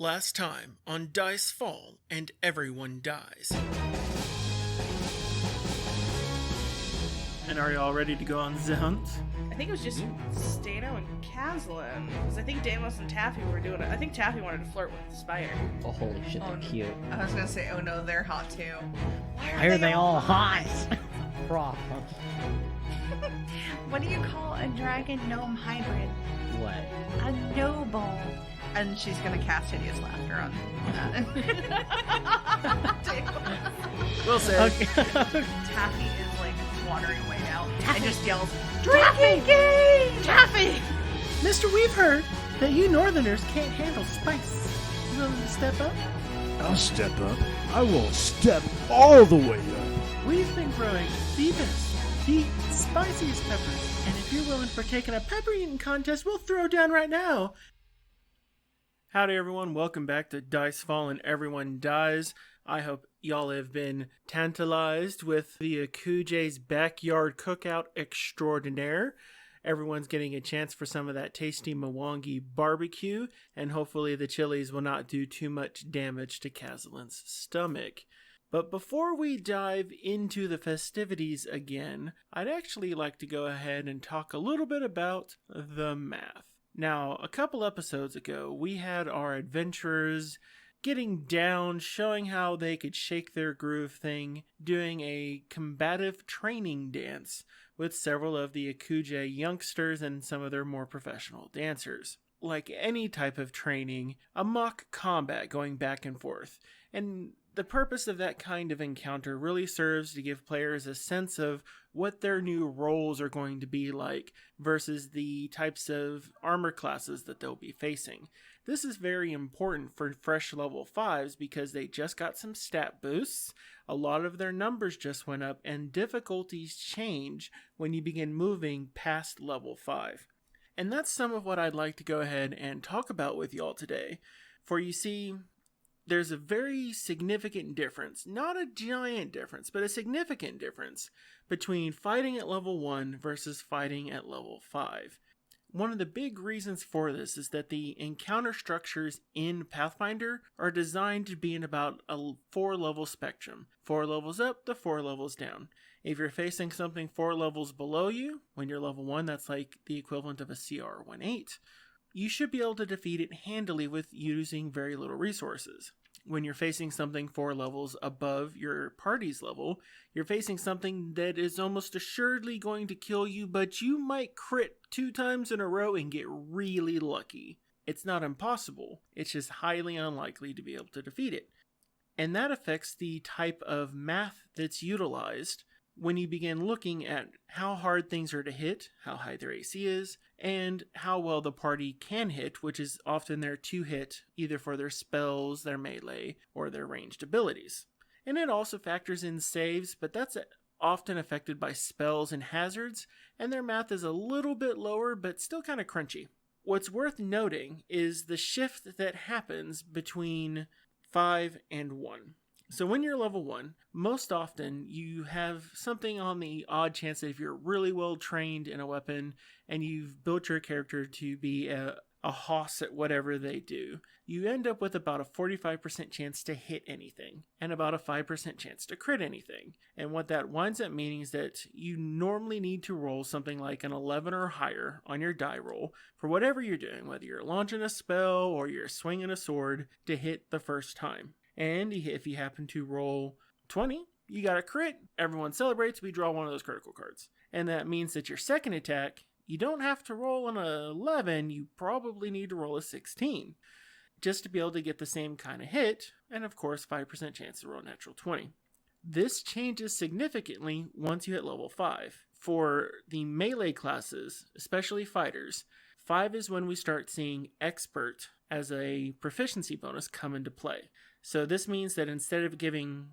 Last time on Dice Fall and Everyone Dies. And are you all ready to go on the hunt? I think it was just Stano and Caslin. Because I think Damos and Taffy were doing it. I think Taffy wanted to flirt with the Spire. Oh, holy shit, they're cute. I was gonna say, oh no, they're hot too. Why are they all hot? Problem. What do you call a dragon gnome hybrid? What? A noble. And she's gonna cast hideous laughter on We'll say. Taffy is like wandering way out and just yells, Drinking game! Taffy! Mister, we've heard that you Northerners can't handle spice. You willing to step up? I'll step up. I will step all the way up. We've been growing the best, the spiciest peppers. And if you're willing to partake in a pepper eating contest, we'll throw down right now. Howdy everyone, welcome back to Dice Fall and Everyone Dies. I hope y'all have been tantalized with the Akuje's backyard cookout extraordinaire. Everyone's getting a chance for some of that tasty Mwangi barbecue, and hopefully the chilies will not do too much damage to Caslin's stomach. But before we dive into the festivities again, I'd actually like to go ahead and talk a little bit about the math. Now, a couple episodes ago, we had our adventurers getting down, showing how they could shake their groove thing, doing a combative training dance with several of the Akuje youngsters and some of their more professional dancers. Like any type of training, a mock combat going back and forth. And the purpose of that kind of encounter really serves to give players a sense of what their new roles are going to be like versus the types of armor classes that they'll be facing. This is very important for fresh level 5s because they just got some stat boosts, a lot of their numbers just went up, and difficulties change when you begin moving past level 5. And that's some of what I'd like to go ahead and talk about with y'all today. For you see, there's a very significant difference, not a giant difference, but a significant difference between fighting at level 1 versus fighting at level 5. One of the big reasons for this is that the encounter structures in Pathfinder are designed to be in about a 4-level spectrum. 4 levels up to 4 levels down. If you're facing something 4 levels below you, when you're level 1, that's like the equivalent of a CR 1-8. You should be able to defeat it handily with using very little resources. When you're facing something 4 levels above your party's level, you're facing something that is almost assuredly going to kill you, but you might crit 2 times in a row and get really lucky. It's not impossible, it's just highly unlikely to be able to defeat it. And that affects the type of math that's utilized when you begin looking at how hard things are to hit, how high their AC is, and how well the party can hit, which is often their 2-hit, either for their spells, their melee, or their ranged abilities. And it also factors in saves, but that's often affected by spells and hazards, and their math is a little bit lower, but still kind of crunchy. What's worth noting is the shift that happens between 5 and 1. So when you're level 1, most often you have something on the odd chance that if you're really well trained in a weapon and you've built your character to be a hoss at whatever they do, you end up with about a 45% chance to hit anything and about a 5% chance to crit anything. And what that winds up meaning is that you normally need to roll something like an 11 or higher on your die roll for whatever you're doing, whether you're launching a spell or you're swinging a sword, to hit the first time. And if you happen to roll 20, you got a crit. Everyone celebrates. We draw one of those critical cards. And that means that your second attack, you don't have to roll an 11. You probably need to roll a 16 just to be able to get the same kind of hit. And of course, 5% chance to roll a natural 20. This changes significantly once you hit level 5. For the melee classes, especially fighters, 5 is when we start seeing expert as a proficiency bonus come into play. So this means that instead of giving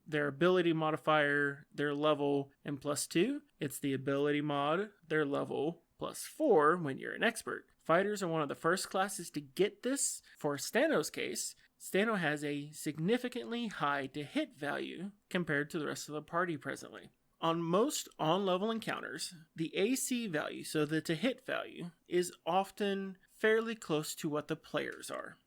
their ability modifier, their level, and +2, it's the ability mod, their level, +4 when you're an expert. Fighters are one of the first classes to get this. For Stano's case, Stano has a significantly high to hit value compared to the rest of the party presently. On most on-level encounters, the AC value, so the to hit value, is often fairly close to what the players are.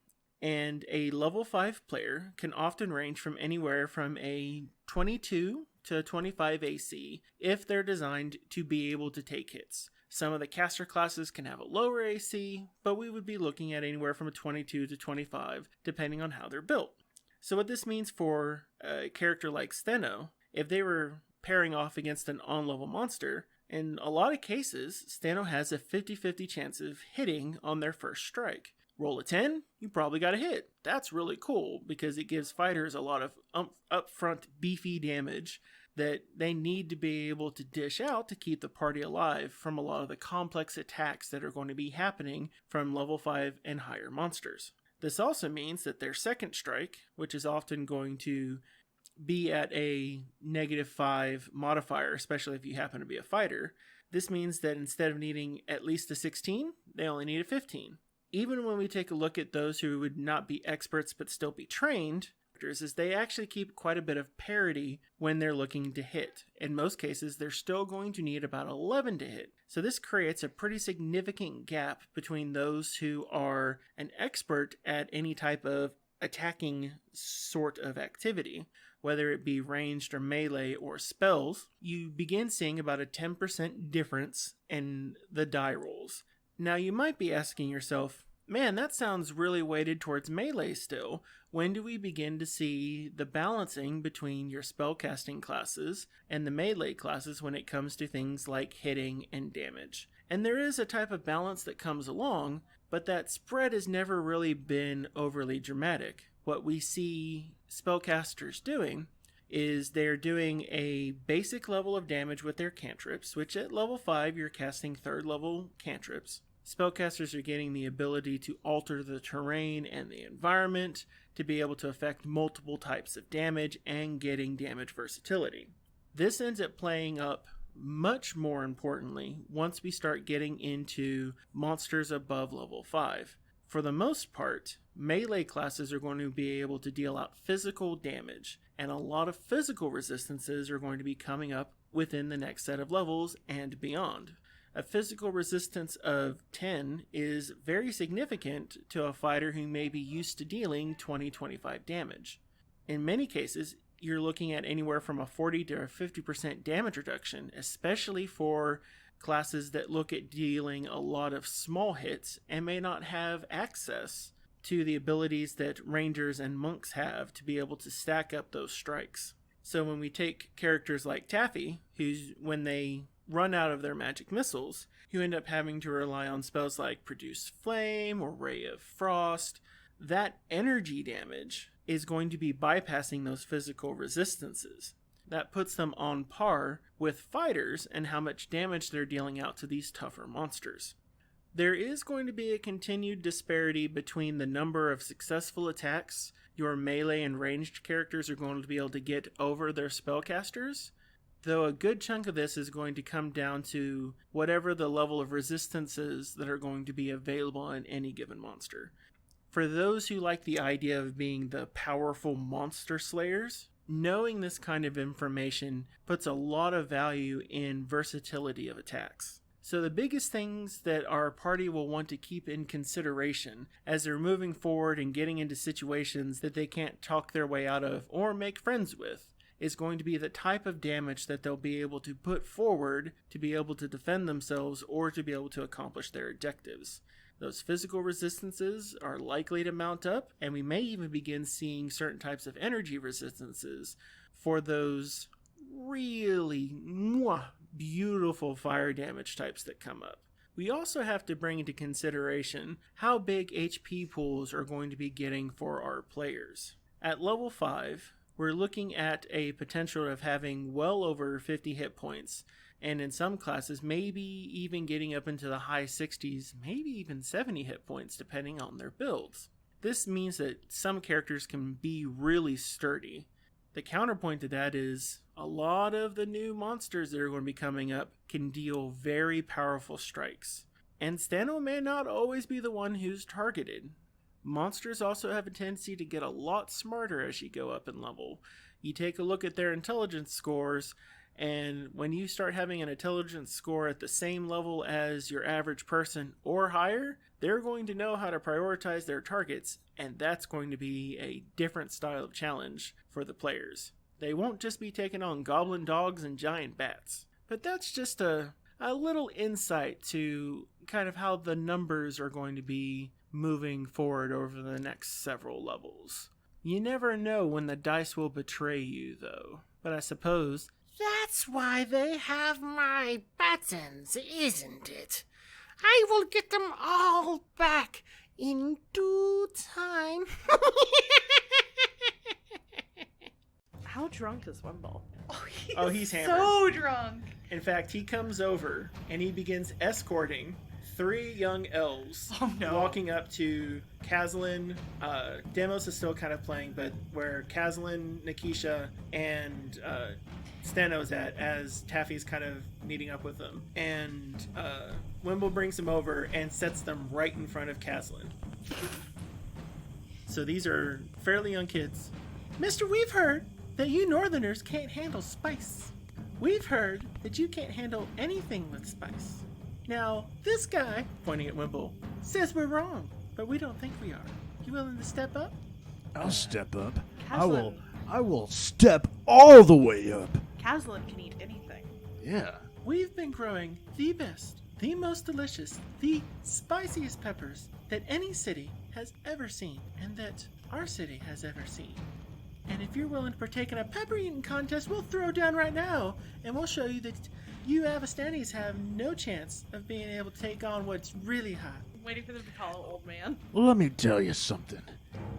And a level 5 player can often range from anywhere from a 22 to 25 AC if they're designed to be able to take hits. Some of the caster classes can have a lower AC, but we would be looking at anywhere from a 22 to 25 depending on how they're built. So what this means for a character like Steno, if they were pairing off against an on-level monster, in a lot of cases, Steno has a 50-50 chance of hitting on their first strike. Roll a 10, you probably got a hit. That's really cool because it gives fighters a lot of upfront beefy damage that they need to be able to dish out to keep the party alive from a lot of the complex attacks that are going to be happening from level 5 and higher monsters. This also means that their second strike, which is often going to be at a -5 modifier, especially if you happen to be a fighter, this means that instead of needing at least a 16, they only need a 15. Even when we take a look at those who would not be experts but still be trained, is they actually keep quite a bit of parity when they're looking to hit. In most cases, they're still going to need about 11 to hit. So this creates a pretty significant gap between those who are an expert at any type of attacking sort of activity, whether it be ranged or melee or spells. You begin seeing about a 10% difference in the die rolls. Now you might be asking yourself, man, that sounds really weighted towards melee still. When do we begin to see the balancing between your spellcasting classes and the melee classes when it comes to things like hitting and damage? And there is a type of balance that comes along, but that spread has never really been overly dramatic. What we see spellcasters doing is they're doing a basic level of damage with their cantrips, which at level 5 you're casting 3rd level cantrips. Spellcasters are getting the ability to alter the terrain and the environment to be able to affect multiple types of damage and getting damage versatility. This ends up playing up much more importantly once we start getting into monsters above level 5. For the most part, melee classes are going to be able to deal out physical damage, and a lot of physical resistances are going to be coming up within the next set of levels and beyond. A physical resistance of 10 is very significant to a fighter who may be used to dealing 20-25 damage. In many cases, you're looking at anywhere from a 40 to a 50% damage reduction, especially for classes that look at dealing a lot of small hits and may not have access to the abilities that rangers and monks have to be able to stack up those strikes. So when we take characters like Taffy, who's when they run out of their magic missiles, you end up having to rely on spells like Produce Flame or Ray of Frost. That energy damage is going to be bypassing those physical resistances. That puts them on par with fighters and how much damage they're dealing out to these tougher monsters. There is going to be a continued disparity between the number of successful attacks your melee and ranged characters are going to be able to get over their spellcasters, though a good chunk of this is going to come down to whatever the level of resistances that are going to be available on any given monster. For those who like the idea of being the powerful monster slayers, knowing this kind of information puts a lot of value in versatility of attacks. So the biggest things that our party will want to keep in consideration as they're moving forward and getting into situations that they can't talk their way out of or make friends with is going to be the type of damage that they'll be able to put forward to be able to defend themselves or to be able to accomplish their objectives. Those physical resistances are likely to mount up, and we may even begin seeing certain types of energy resistances for those really beautiful fire damage types that come up. We also have to bring into consideration how big HP pools are going to be getting for our players. At level 5, we're looking at a potential of having well over 50 hit points, and in some classes maybe even getting up into the high 60s, maybe even 70 hit points depending on their builds. This means that some characters can be really sturdy. The counterpoint to that is a lot of the new monsters that are going to be coming up can deal very powerful strikes, and Stano may not always be the one who's targeted. Monsters also have a tendency to get a lot smarter as you go up in level. You take a look at their intelligence scores, and when you start having an intelligence score at the same level as your average person or higher, they're going to know how to prioritize their targets and that's going to be a different style of challenge for the players. They won't just be taking on goblin dogs and giant bats. But that's just a little insight to kind of how the numbers are going to be moving forward over the next several levels. You never know when the dice will betray you, though. But I suppose That's why they have my buttons, isn't it? I will get them all back in due time. How drunk is Wimble? Oh, he's hammered. So drunk. In fact, he comes over and he begins escorting 3 young elves walking up to Kazlin. Demos is still kind of playing, but where Kazlin, Nikisha, and Steno's at as Taffy's kind of meeting up with them. And Wimble brings him over and sets them right in front of Kazlin. So these are fairly young kids. Mister, we've heard that you Northerners can't handle spice. We've heard that you can't handle anything with spice. Now, this guy, pointing at Wimble, says we're wrong, but we don't think we are. You willing to step up? I'll step up. Kazlin. I will step all the way up. Kazlin can eat anything. Yeah. We've been growing the best, the most delicious, the spiciest peppers that any city has ever seen, and that our city has ever seen. And if you're willing to partake in a pepper eating contest, we'll throw down right now, and we'll show you that you Avastanis have no chance of being able to take on what's really hot. I'm waiting for them to call an old man. Well, let me tell you something.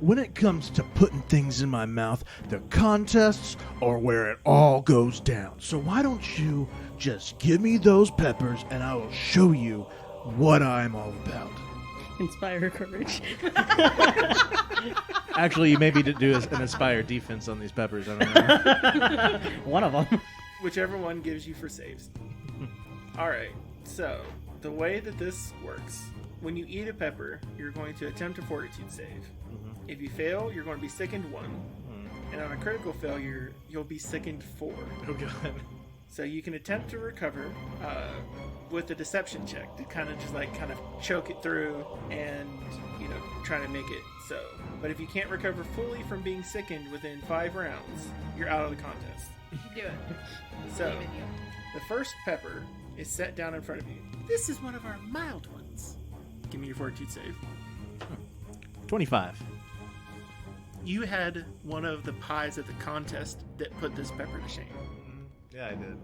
When it comes to putting things in my mouth, the contests are where it all goes down. So why don't you just give me those peppers and I will show you what I'm all about. Inspire courage. Actually, you maybe did do an inspired defense on these peppers. I don't know. One of them. Whichever one gives you for saves. Alright, so the way that this works, when you eat a pepper, you're going to attempt a fortitude save. If you fail, you're going to be sickened 1. And on a critical failure, you'll be sickened 4. Oh god. So you can attempt to recover with a deception check to kind of choke it through and, try to make it so. But if you can't recover fully from being sickened within 5 rounds, you're out of the contest. You can do it. So, Believe in you. the first pepper is set down in front of you. This is one of our mild ones. Give me your fortitude save. 25. You had one of the pies at the contest that put this pepper to shame. Yeah, I did.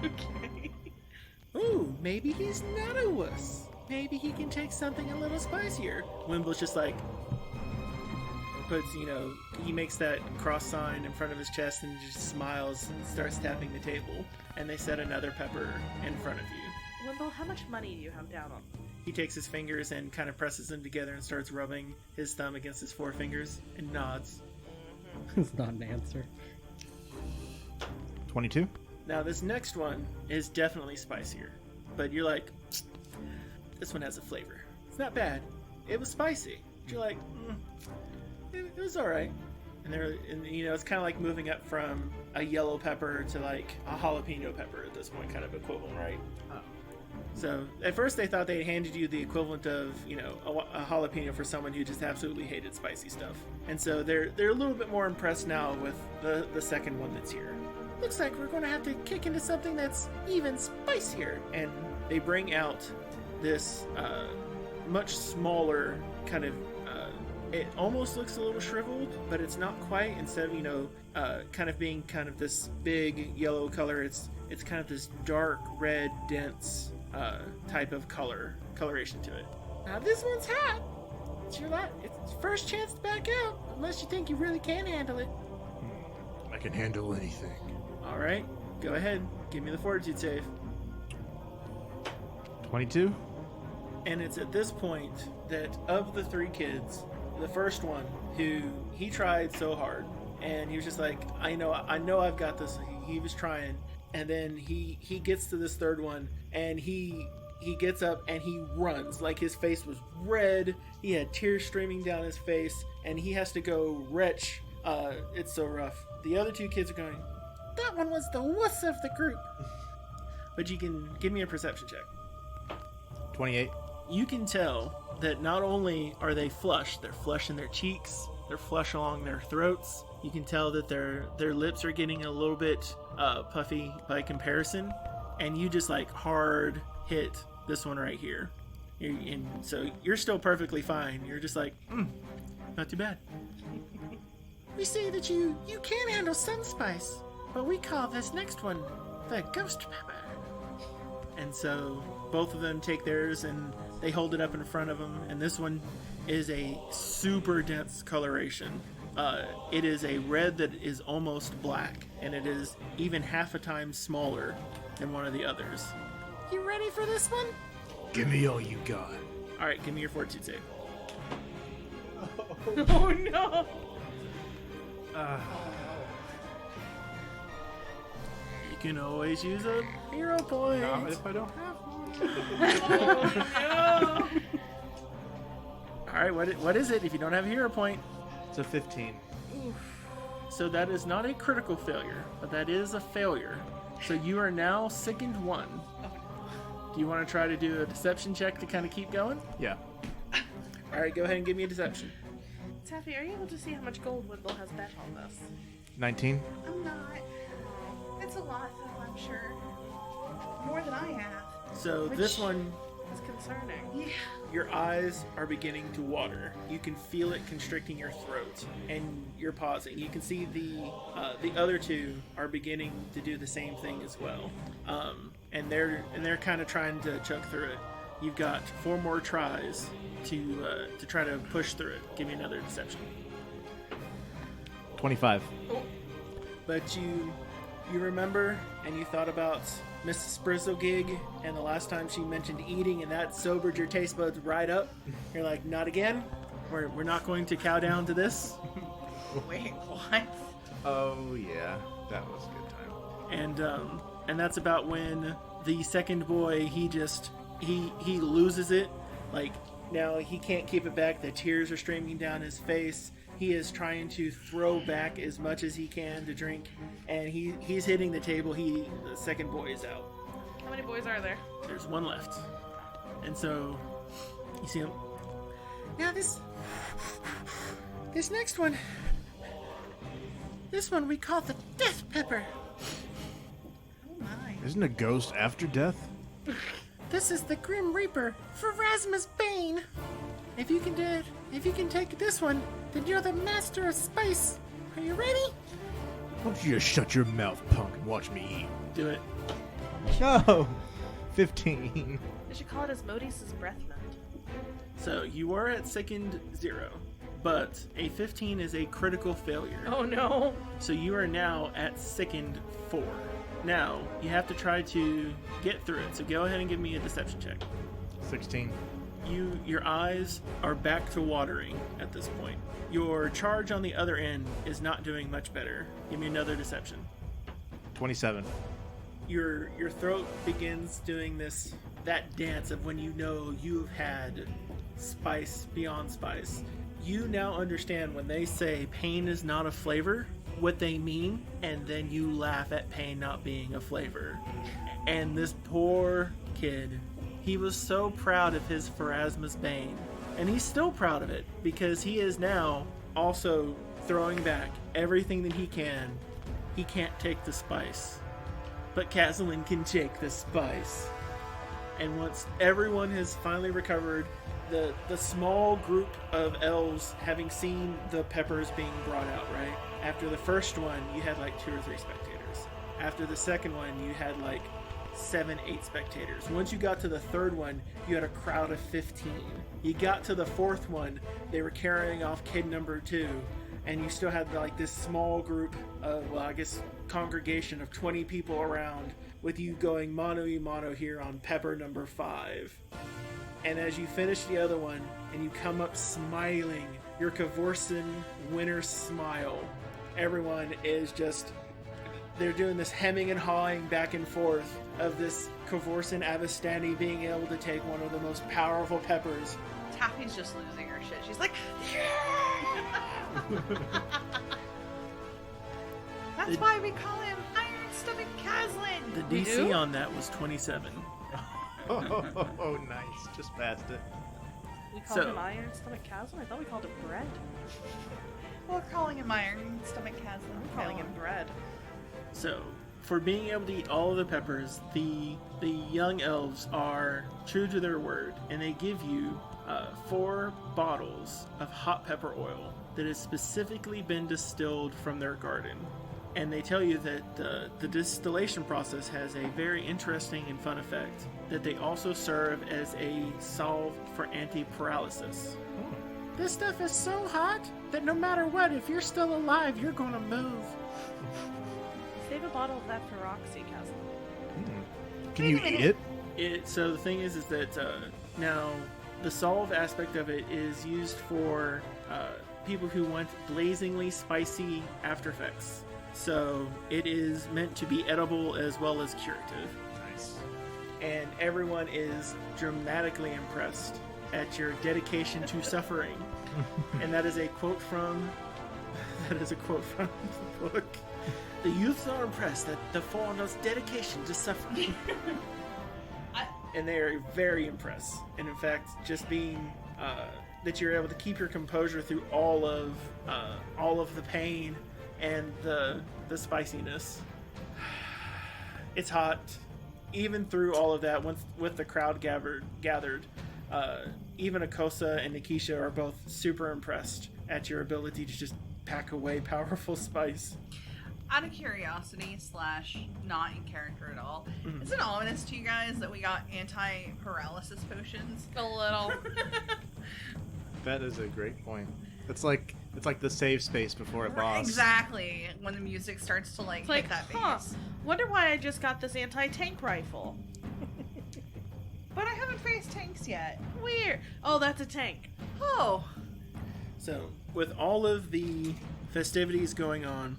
Okay. Ooh, maybe he's not a wuss. Maybe he can take something a little spicier. Wimble's just like, puts, he makes that cross sign in front of his chest and just smiles and starts tapping the table. And they set another pepper in front of you. Wimble, how much money do you have down on? He takes his fingers and kind of presses them together and starts rubbing his thumb against his forefingers and nods. It's not an answer. 22. Now, this next one is definitely spicier. But you're like, this one has a flavor. It's not bad. It was spicy. But you're like, it was alright. And it's kind of like moving up from a yellow pepper to like a jalapeno pepper at this point, kind of equivalent, right? So at first they thought they handed you the equivalent of, a jalapeno for someone who just absolutely hated spicy stuff. And so they're a little bit more impressed now with the second one that's here. Looks like we're going to have to kick into something that's even spicier. And they bring out this much smaller kind of, it almost looks a little shriveled, but it's not quite. Instead of, kind of being kind of this big yellow color, it's kind of this dark red, dense type of coloration to it. Now this one's hot. It's your first chance to back out, unless you think you really can handle it. I can handle anything. All right, go ahead. Give me the fortitude save. 22. And it's at this point that of the 3 kids, the first one who he tried so hard, and he was just like, I know I've got this. He was trying, and then he gets to this third one, and he gets up and he runs. Like his face was red. He had tears streaming down his face, and he has to go retch. It's so rough. The other 2 kids are going, that one was the wuss of the group. But you can give me a perception check. 28. You can tell that not only are they flush, they're flush in their cheeks, they're flush along their throats. You can tell that their lips are getting a little bit puffy by comparison, and you just like hard hit this one right here. And so you're still perfectly fine. You're just like, not too bad. We say that you can handle some spice, but we call this next one the ghost pepper. And so both of them take theirs and they hold it up in front of them. And this one is a super dense coloration. It is a red that is almost black, and it is even half a time smaller than one of the others. You ready for this one? Give me all you got. All right, give me your fortitude save. Oh no! You can always use a hero point. Not if I don't have one. Oh no! All right, what is it if you don't have a hero point? It's a 15. So that is not a critical failure, but that is a failure. So you are now sickened 1. Do you want to try to do a deception check to kind of keep going? Yeah. All right, go ahead and give me a deception. Taffy, are you able to see how much gold Wendell has bet on this? 19. I'm not. It's a lot, though, I'm sure. More than I have. So Which- this one, It's concerning. Yeah. your eyes are beginning to water. You can feel it constricting your throat, and you're pausing. You can see the other two are beginning to do the same thing as well, and they're kind of trying to choke through it. You've got 4 more tries to try to push through it. Give me another deception. 25. But you remember, and you thought about Mrs. Sprizzlegig, and the last time she mentioned eating, and that sobered your taste buds right up. You're like, not again. We're not going to cow down to this. Wait, what? Oh, yeah. That was a good time. And that's about when the second boy, he loses it. Like, now he can't keep it back. The tears are streaming down his face. He is trying to throw back as much as he can to drink, and he's hitting the table. The second boy is out. How many boys are there? There's one left. And so you see him. Now this next one. This one we call the death pepper. Oh my. Isn't a ghost after death? This is the Grim Reaper, Pharasma's Bane. If you can take this one, then you're the master of spice. Are you ready? Why don't you just shut your mouth, punk, and watch me eat? Do it. No! 15. They should call it Asmodeus' breath mint. So you are at sickened 0, but a 15 is a critical failure. Oh no! So you are now at sickened 4. Now you have to try to get through it. So go ahead and give me a deception check. 16. Your eyes are back to watering at this point. Your charge on the other end is not doing much better. Give me another deception. 27. Your throat begins doing that dance of when you know you've had spice beyond spice. You now understand when they say pain is not a flavor, what they mean, and then you laugh at pain not being a flavor. And this poor kid, he was so proud of his Pharasma's Bane, and he's still proud of it because he is now also throwing back everything that he can. He can't take the spice, but Caslin can take the spice. And once everyone has finally recovered, the small group of elves having seen the peppers being brought out, right? After the first one, you had like 2 or 3 spectators. After the second one, you had like 7, 8 spectators. Once you got to the third one, you had a crowd of 15. You got to the fourth one, they were carrying off kid number 2, and you still had like this small group of, well, I guess congregation of 20 people around with you going mano y mano here on pepper number 5. And as you finish the other one and you come up smiling, your Cavorson winner smile, everyone is just, they're doing this hemming and hawing back and forth of this Cavorson Avistani being able to take one of the most powerful peppers. Taffy's just losing her shit. She's like, That's why we call him Iron Stomach Caslin. The We DC do? on that was 27. Oh, nice. Just passed it. We called So- him Iron Stomach Chasm? I thought we called him Bread. We're calling him Iron Stomach Chasm. I'm calling him Bread. So, for being able to eat all of the peppers, the young elves are true to their word, and they give you 4 bottles of hot pepper oil that has specifically been distilled from their garden. And they tell you that the distillation process has a very interesting and fun effect, that they also serve as a salve for anti-paralysis. This stuff is so hot that no matter what, if you're still alive, you're gonna move. Save a bottle of that for Roxy, Castle. Can you eat it? So the thing is that now the solve aspect of it is used for people who want blazingly spicy after effects. So it is meant to be edible as well as curative. Nice. And everyone is dramatically impressed at your dedication to suffering. And that is a quote from the book. The youths are impressed at the foreigner's dedication to suffering. And they are very impressed. And in fact, just being that you're able to keep your composure through all of the pain and the spiciness. It's hot. Even through all of that, once with the crowd gathered, even Akosa and Nikisha are both super impressed at your ability to just pack away powerful spice. Out of curiosity / not in character at all, is it ominous to you guys that we got anti-paralysis potions? A little. That is a great point. It's like the save space before a boss. Exactly. When the music starts to It's like, hit that huh, bass. wonder why I just got this anti-tank rifle. But I haven't faced tanks yet. Weird. Oh, that's a tank. Oh, So, with all of the festivities going on,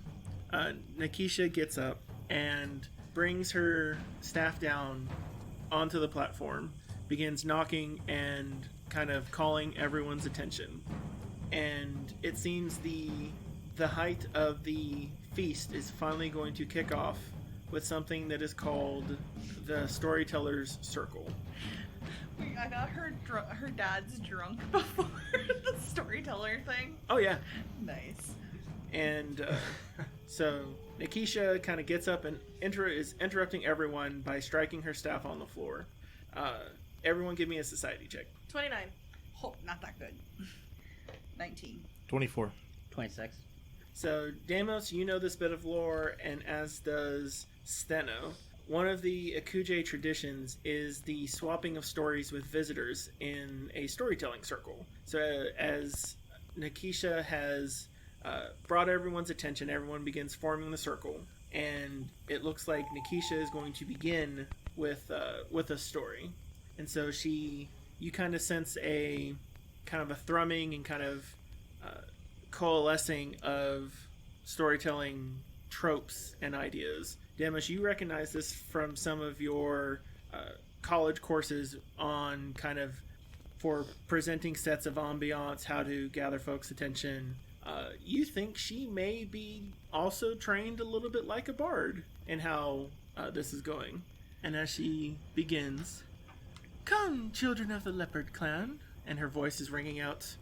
Nikisha gets up and brings her staff down onto the platform, begins knocking and kind of calling everyone's attention. And it seems the height of the feast is finally going to kick off with something that is called the Storyteller's Circle. I got her dad's drunk before the storyteller thing. Oh yeah. Nice. And so Nikisha kind of gets up and is interrupting everyone by striking her staff on the floor. Everyone give me a society check. 29. Oh, not that good. 19. 24. 26. So, Deimos, you know this bit of lore, and as does Steno. One of the Akuje traditions is the swapping of stories with visitors in a storytelling circle. So, as Nikisha has brought everyone's attention, everyone begins forming the circle, and it looks like Nikisha is going to begin with a story. And so you kind of sense a kind of a thrumming and kind of coalescing of storytelling tropes and ideas. Demis, you recognize this from some of your college courses on kind of for presenting sets of ambiance, how to gather folks' attention. You think she may be also trained a little bit like a bard in how this is going. And as she begins, "Come, children of the leopard clan," and her voice is ringing out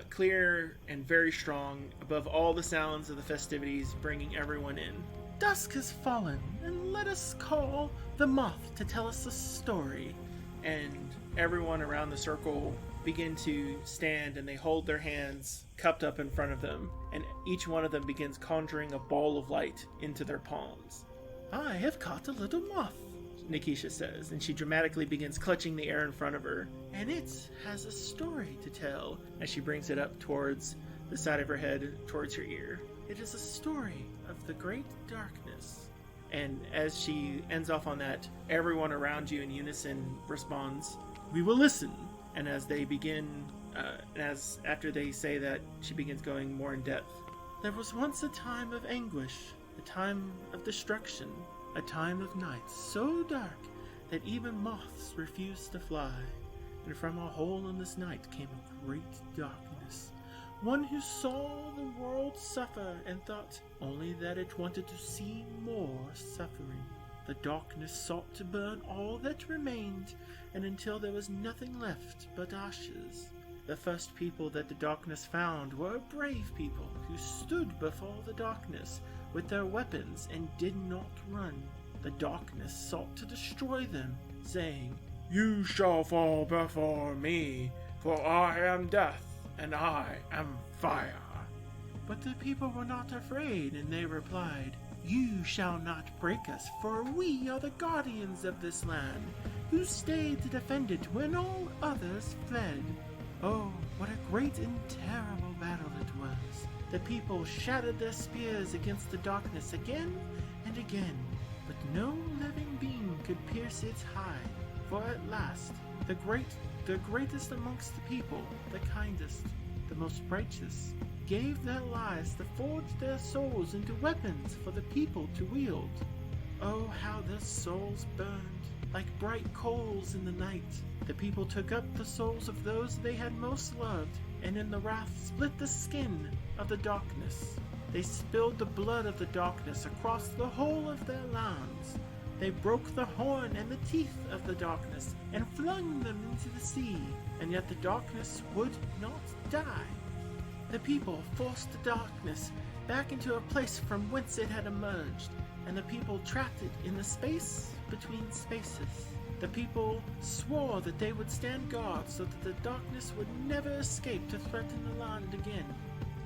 clear and very strong above all the sounds of the festivities, bringing everyone in. "Dusk has fallen, and let us call the moth to tell us a story." And everyone around the circle begin to stand, and they hold their hands cupped up in front of them, and each one of them begins conjuring a ball of light into their palms. "I have caught a little moth," Nikisha says, and she dramatically begins clutching the air in front of her, "and it has a story to tell," as she brings it up towards the side of her head, towards her ear. "It is a story of the great darkness." And as she ends off on that, everyone around you in unison responds, "We will listen." And as they begin, after they say that, she begins going more in depth. "There was once a time of anguish, a time of destruction, a time of night so dark that even moths refused to fly. And from a hole in this night came a great darkness, one who saw the world suffer and thought only that it wanted to see more suffering. The darkness sought to burn all that remained, and until there was nothing left but ashes. The first people that the darkness found were brave people who stood before the darkness with their weapons and did not run. The darkness sought to destroy them, saying, "You shall fall before me, for I am death, and I am fire." But the people were not afraid, and they replied, "You shall not break us, for we are the guardians of this land, who stayed to defend it when all others fled." Oh, what a great and terrible battle it was. The people shattered their spears against the darkness again and again, but no living being could pierce its hide. For at last, the greatest amongst the people, the kindest, the most righteous, gave their lives to forge their souls into weapons for the people to wield. Oh, how their souls burned like bright coals in the night. The people took up the souls of those they had most loved, and in the wrath split the skin of the darkness. They spilled the blood of the darkness across the whole of their lands. They broke the horn and the teeth of the darkness and flung them into the sea, and yet the darkness would not die. The people forced the darkness back into a place from whence it had emerged, and the people trapped it in the space between spaces. The people swore that they would stand guard so that the darkness would never escape to threaten the land again.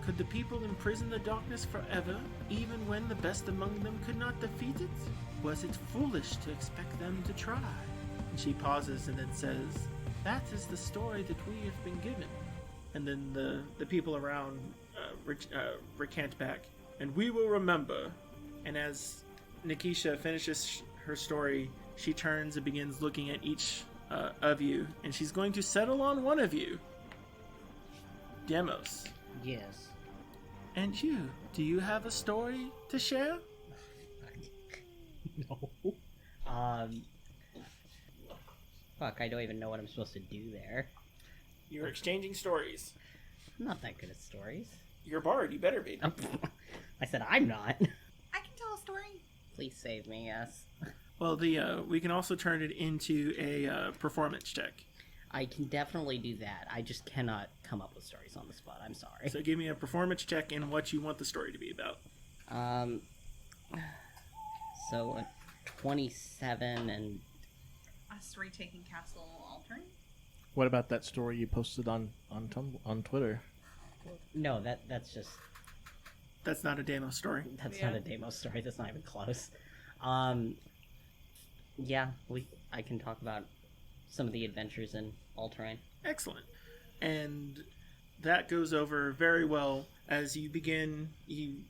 Could the people imprison the darkness forever, even when the best among them could not defeat it? Was it foolish to expect them to try? And she pauses and then says, "That is the story that we have been given." And then the people around recant back, "And we will remember." And as Nikisha finishes her story, she turns and begins looking at each of you, and she's going to settle on one of you. Demos. Yes. And you, do you have a story to share? No. Fuck, I don't even know what I'm supposed to do there. You're exchanging stories. I'm not that good at stories. You're a bard, you better be. I said I'm not. I can tell a story. Please save me, yes. Well, we can also turn it into a performance check. I can definitely do that. I just cannot come up with stories on the spot. I'm sorry. So give me a performance check in what you want the story to be about. So a 27 and... Us retaking Castle Altering? What about that story you posted on Twitter? No, that's just... That's not a Damos story. That's Yeah. not a Demos story. That's not even close. Yeah, I can talk about some of the adventures in All-Terrain. Excellent. And that goes over very well as you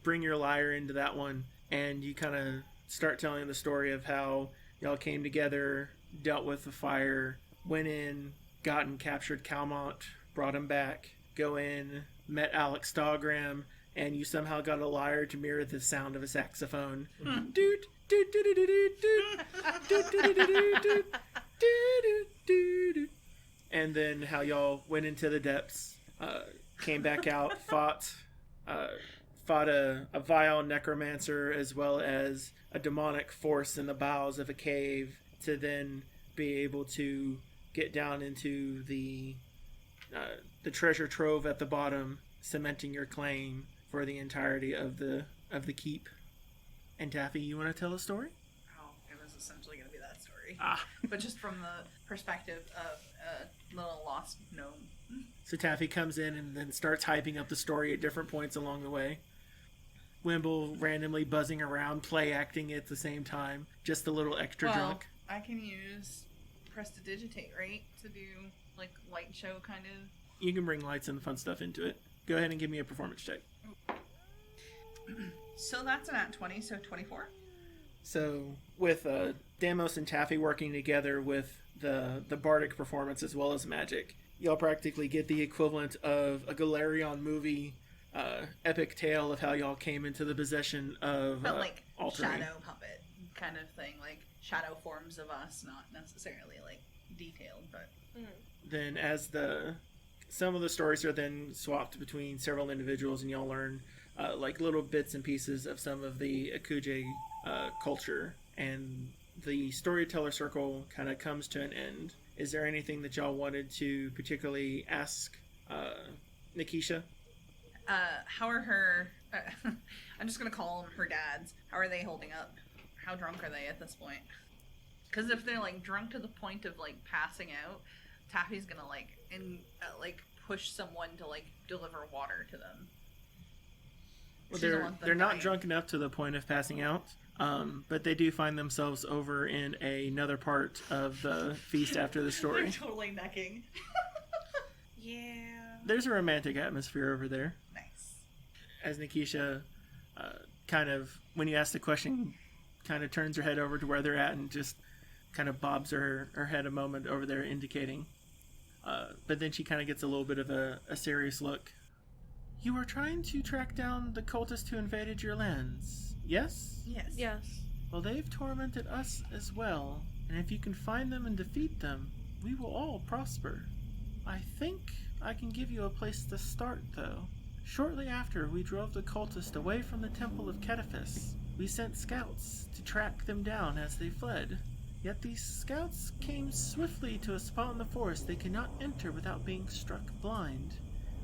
bring your lyre into that one, and you kind of start telling the story of how y'all came together, dealt with the fire, went in, got and captured Calmont, brought him back, go in, met Alex Stagram, and you somehow got a lyre to mirror the sound of a saxophone. Doot, doot, doot, doot, doot, doot, doot, doot, doot, doot, doot, doot, doot. And then how y'all went into the depths, came back out, fought a vile necromancer as well as a demonic force in the bowels of a cave to then be able to get down into the treasure trove at the bottom, cementing your claim for the entirety of the keep. And Taffy, you want to tell a story? Oh, it was essentially going to be that story. Ah. But just from the perspective of a little lost gnome. So Taffy comes in and then starts hyping up the story at different points along the way. Wimble randomly buzzing around, play acting at the same time, just a little extra drunk. I can use Prestidigitate, right? To do, like, light show kind of. You can bring lights and fun stuff into it. Go ahead and give me a performance check. So that's an at 20, so 24. So with Damos and Taffy working together with the bardic performance as well as magic, y'all practically get the equivalent of a Galerion movie epic tale of how y'all came into the possession of But like All-Terrain. shadow puppet kind of thing, like shadow forms of us, not necessarily like detailed, but Then as some of the stories are then swapped between several individuals, and y'all learn like little bits and pieces of some of the Akuje culture, and the storyteller circle kind of comes to an end. Is there anything that y'all wanted to particularly ask Nikisha. How are her... I'm just gonna call them her dads. How are they holding up? How drunk are they at this point? Because if they're, like, drunk to the point of, like, passing out, Taffy's gonna, like, push someone to, like, deliver water to them. Well, She doesn't want them they're not dying. drunk enough to the point of passing out, but they do find themselves over in another part of the feast after the They're story. totally necking. Yeah. There's a romantic atmosphere over there. Nice. As Nikisha kind of, when you ask the question, kind of turns her head over to where they're at and just kind of bobs her head a moment over there indicating. But then she kind of gets a little bit of a serious look. You are trying to track down the cultists who invaded your lands, yes? Yes. Yes. Well, they've tormented us as well, and if you can find them and defeat them, we will all prosper. I think I can give you a place to start, though. Shortly after we drove the cultists away from the Temple of Cetaphis, we sent scouts to track them down as they fled. Yet these scouts came swiftly to a spot in the forest they could not enter without being struck blind.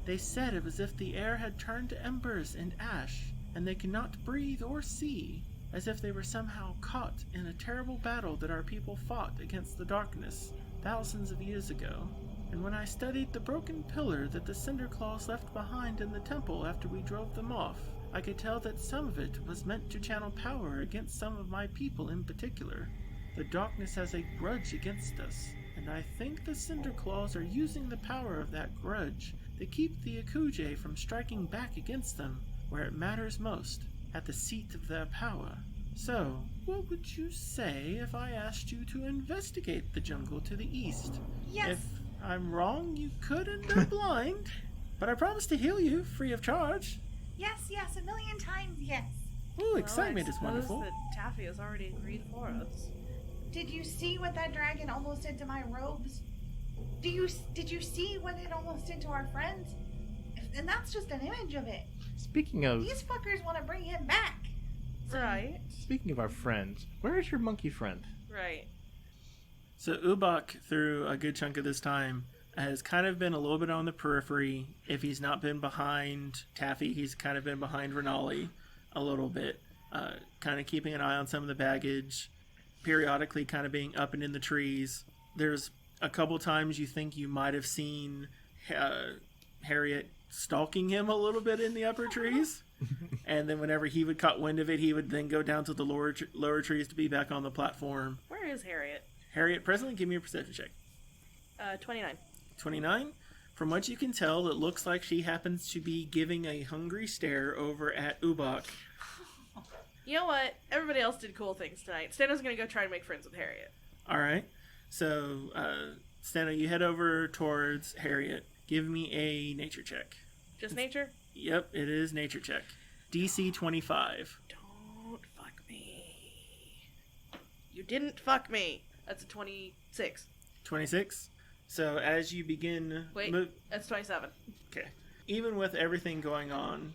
They said it was as if the air had turned to embers and ash, and they could not breathe or see, as if they were somehow caught in a terrible battle that our people fought against the darkness thousands of years ago. And when I studied the broken pillar that the Cinder Claws left behind in the temple after we drove them off, I could tell that some of it was meant to channel power against some of my people in particular. The darkness has a grudge against us, and I think the Cinder Claws are using the power of that grudge to keep the Akuje from striking back against them where it matters most, at the seat of their power. So, what would you say if I asked you to investigate the jungle to the east? Yes. If I'm wrong, you could end up blind, but I promise to heal you free of charge. Yes, yes, a million times yes. Ooh, excitement is wonderful. That Taffy has already agreed for us. Did you see what that dragon almost did to my robes? Did you see what it almost did to our friends? And that's just an image of it. Speaking of These fuckers want to bring him back. Right. speaking of our friends, where is your monkey friend? Right. So Ubak, through a good chunk of this time, has kind of been a little bit on the periphery. If he's not been behind Taffy, he's kind of been behind Renali a little bit, kind of keeping an eye on some of the baggage, periodically kind of being up and in the trees. There's a couple times you think you might have seen Harriet stalking him a little bit in the upper trees. And then whenever he would cut wind of it, he would then go down to the lower trees to be back on the platform. Where is Harriet? Harriet, presently, give me a perception check. 29. 29. From what you can tell, it looks like she happens to be giving a hungry stare over at Ubak. You know what? Everybody else did cool things tonight. Stano's gonna go try to make friends with Harriet. All right. So, Stano, you head over towards Harriet. Give me a nature check. Just nature? Yep, it is nature check. DC 25. Don't fuck me. You didn't fuck me. That's a 26. 26. So, as you begin... Wait, that's 27. Okay. Even with everything going on,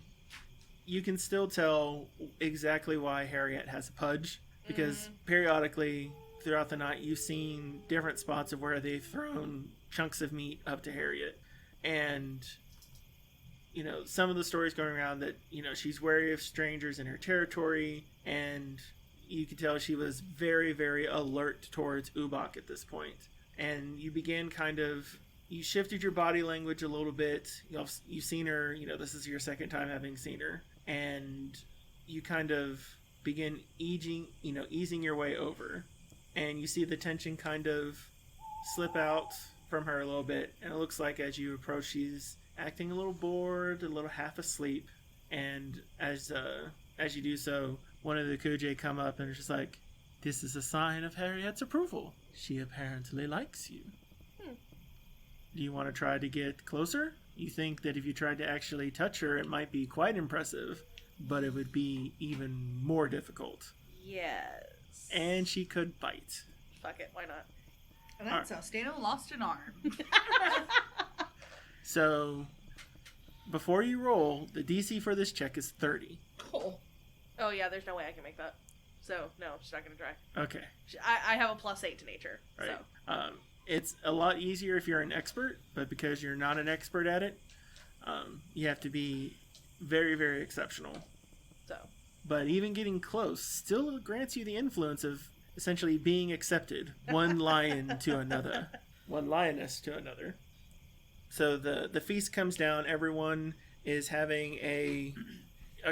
you can still tell exactly why Harriet has a pudge, because periodically throughout the night you've seen different spots of where they've thrown chunks of meat up to Harriet. And, you know, some of the stories going around that, you know, she's wary of strangers in her territory, and you can tell she was very, very alert towards Ubak at this point. And you began kind of... You shifted your body language a little bit. You've seen her, you know, this is your second time having seen her. And you kind of begin easing your way over. And you see the tension kind of slip out from her a little bit. And it looks like as you approach, she's acting a little bored, a little half asleep. And as you do so, one of the Kujay come up and is just like, "This is a sign of Harriet's approval. She apparently likes you. Do you want to try to get closer? You think that if you tried to actually touch her, it might be quite impressive, but it would be even more difficult. Yes. And she could bite." Fuck it, why not? And that's how Stano lost an arm. So, before you roll, the DC for this check is 30. Cool. Oh yeah, there's no way I can make that. So, no, she's not gonna try. Okay. I have a +8 to nature, Right. so. It's a lot easier if you're an expert, but because you're not an expert at it, you have to be very, very exceptional. So, But even getting close still grants you the influence of essentially being accepted. One lion to another. One lioness to another. So the feast comes down. Everyone is having a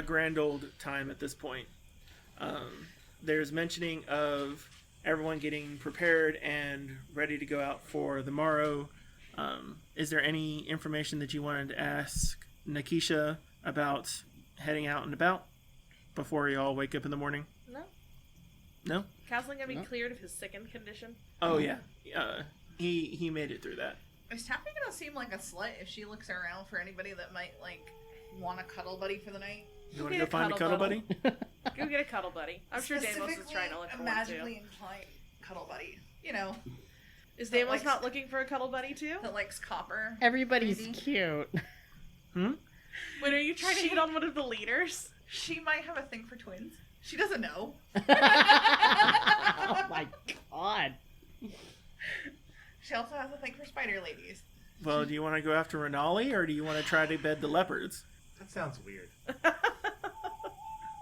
grand old time at this point. There's mentioning of everyone getting prepared and ready to go out for the morrow. Is there any information that you wanted to ask Nikisha about heading out and about before you all wake up in the morning? no. No? Caslin gonna be No. cleared of his sickened condition? Oh yeah. He made it through that. Is Taffy gonna seem like a slut if she looks around for anybody that might, like, want a cuddle buddy for the night? You want to get go a find a cuddle cuddle buddy? Go get a cuddle buddy. I'm sure Damos is trying to look for a one too. magically inclined cuddle buddy. You know, Is that Damos likes- not looking for a cuddle buddy too? that likes copper. Everybody's Maybe. cute. Wait, are you trying to hit on one of the leaders? She might have a thing for twins. She doesn't know. Oh my god. She also has a thing for spider ladies. Well, do you want to go after Renali or do you want to try to bed the leopards? That sounds weird.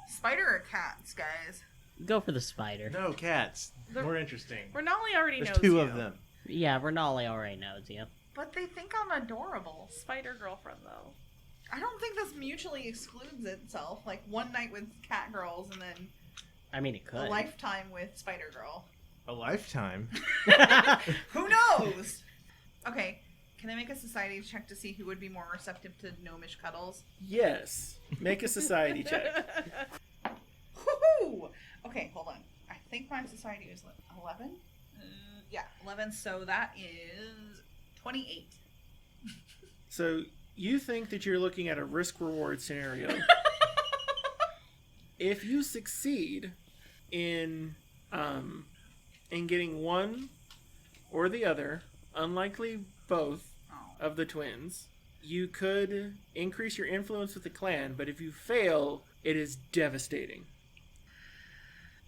Spider or cats, guys? Go for the spider. No, cats. The- More interesting. Renali already There's knows two you. of them. Yeah, Renali already knows you. But they think I'm adorable. Spider girlfriend though. I don't think this mutually excludes itself. Like one night with cat girls and then I mean, it a could. lifetime with spider girl. A lifetime. Who knows? Okay, can I make a society check to see who would be more receptive to gnomish cuddles? Yes. Make a society check. Woohoo! Okay, hold on. I think my society is 11. Yeah, 11. So that is 28. So you think that you're looking at a risk-reward scenario. If you succeed in getting one or the other, unlikely both Oh. of the twins, you could increase your influence with the clan, but if you fail, it is devastating.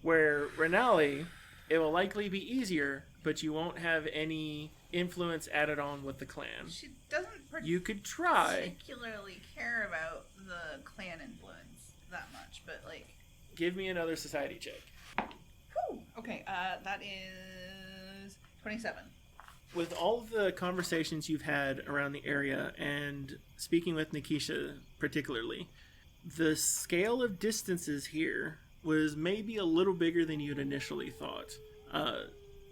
Where Renali, it will likely be easier, but you won't have any influence added on with the clan. She doesn't You could try. particularly care about the clan influence that much, but like, Give me another society check. whew. Okay, that is 27. With all of the conversations you've had around the area and speaking with Nikisha particularly, the scale of distances here was maybe a little bigger than you'd initially thought.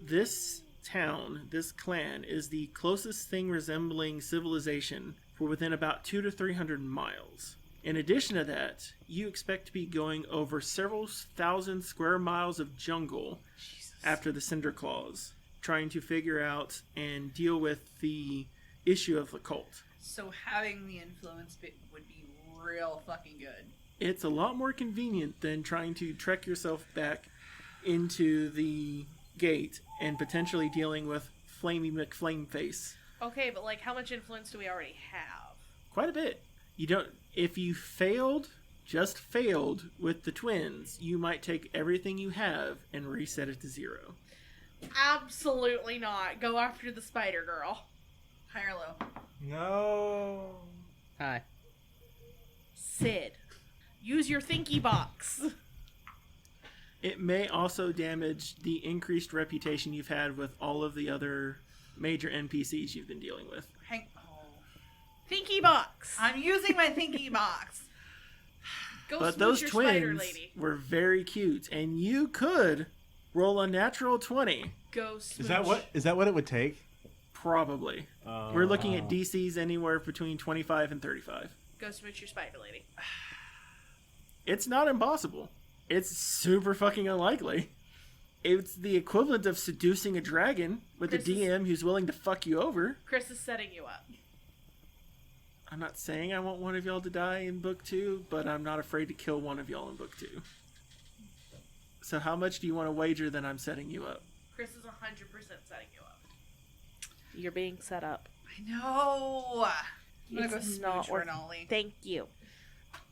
This town, this clan, is the closest thing resembling civilization for within about 200 to 300 miles. In addition to that, you expect to be going over several thousand square miles of jungle after the Cinder Claws, trying to figure out and deal with the issue of the cult. So having the influence bit would be real fucking good. It's a lot more convenient than trying to trek yourself back into the gate and potentially dealing with Flamey McFlameface. Okay, but like, how much influence do we already have? Quite a bit. You don't. If you failed, just failed with the twins, you might take everything you have and reset it to 0. Absolutely not. Go after the spider girl. High or low? No. Hi. Sid, use your thinky box. It may also damage the increased reputation you've had with all of the other major NPCs you've been dealing with. Thinky box. I'm using my thinky box. Go But smooch those your spider twins lady. were very cute, and you could roll a natural 20. Go smooch. Is that what it would take? Probably. We're looking at DCs anywhere between 25 and 35. Go smooch your spider lady. It's not impossible. It's super fucking unlikely. It's the equivalent of seducing a dragon with Chris a DM who's willing to fuck you over. Chris is setting you up. I'm not saying I want one of y'all to die in book 2, but I'm not afraid to kill one of y'all in book 2. So how much do you want to wager that I'm setting you up? Chris is 100% setting you up. You're being set up. I know. I'm gonna go It's smooch not worth- Renali. Thank you.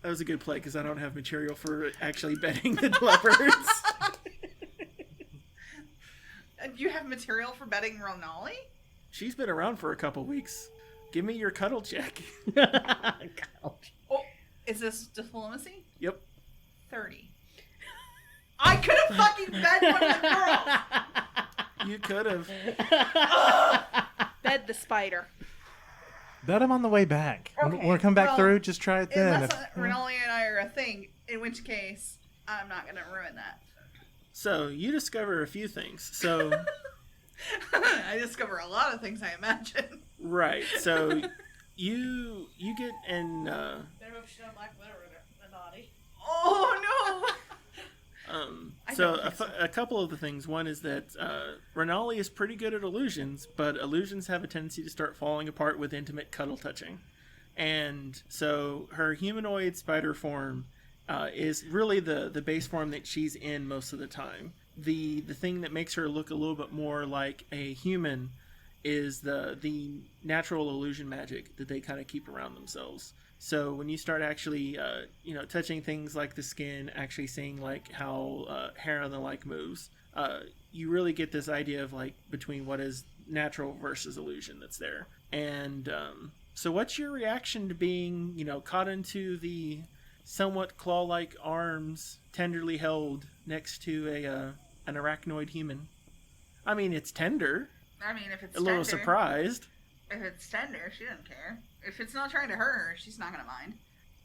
That was a good play because I don't have material for actually betting the leopards. And you have material for betting Ronali? She's been around for a couple weeks. Give me your cuddle check. Cuddle. Oh, is this diplomacy? Yep. 30. I could have fucking bet one of the girls! You could have. Bed the spider. Bet him on the way back. Okay, When we come back well, through, just try it then. Unless Ronali and I are a thing, in which case, I'm not gonna ruin that. So, you discover a few things. So, I discover a lot of things, I imagine. right. So, you get in... Better hope she don't like Ronali. Oh no! I So don't think a couple of the things. One is that Renali is pretty good at illusions, but illusions have a tendency to start falling apart with intimate cuddle touching. And so her humanoid spider form is really the base form that she's in most of the time. The thing that makes her look a little bit more like a human is the natural illusion magic that they kind of keep around themselves. So when you start actually, touching things like the skin, actually seeing like how hair and the like moves, you really get this idea of like between what is natural versus illusion that's there. And so what's your reaction to being, caught into the somewhat claw-like arms, tenderly held next to an arachnoid human? I mean, it's tender. I mean, if it's A little tender, surprised, if it's tender, she doesn't care. If it's not trying to hurt her, she's not gonna mind.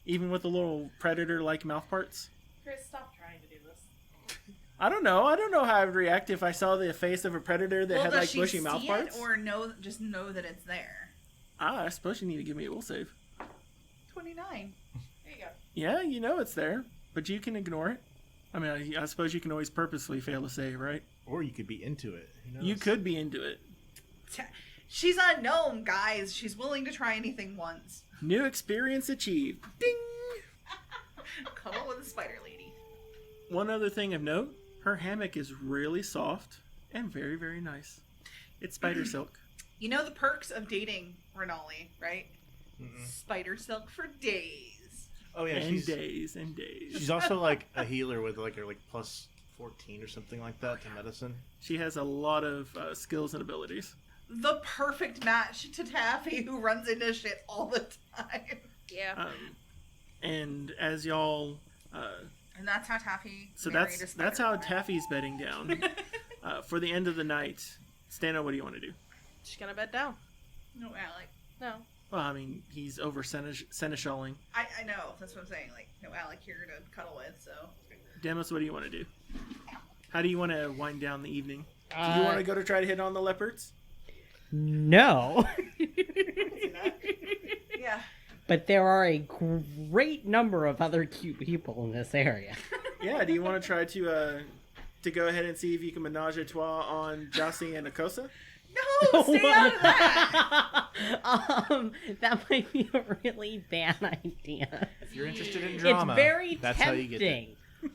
even with the little predator-like mouth parts. Chris, stop trying to do this. I don't know. I don't know how I would react if I saw the face of a predator that had does like she bushy mouth see parts. it or just know that it's there? I suppose you need to give me a will save. 29. There you go. Yeah, it's there, but you can ignore it. I mean, I suppose you can always purposely fail to save, right? Or you could be into it. Who knows? You could be into it. She's a gnome, guys. She's willing to try anything once. New experience achieved. Ding! Cuddle with a spider lady. One other thing of note, her hammock is really soft and very, very nice. It's spider silk. You know the perks of dating Renali, right? Spider silk for days. Oh yeah, And days and days. she's also like a healer with like plus 14 or something like that to medicine. She has a lot of skills and abilities. The perfect match to Taffy, who runs into shit all the time. Yeah. And as y'all, And that's how Taffy. so married a that's spider how woman. Taffy's bedding down. For the end of the night, Stano, what do you want to do? She's gonna bed down. No, Alec. No. Well, I mean, he's over seneschalling. I know. That's what I'm saying. Like, no Alec here to cuddle with, so. Demos, what do you want to do? How do you want to wind down the evening? Do you want to go to try to hit on the leopards? No. Yeah. But there are a great number of other cute people in this area. Yeah. Do you want to try to go ahead and see if you can menage a trois on Jossie and Akosa? No, stay out of that. That might be a really bad idea. If you're interested in drama, It's very that's tempting. how you get there.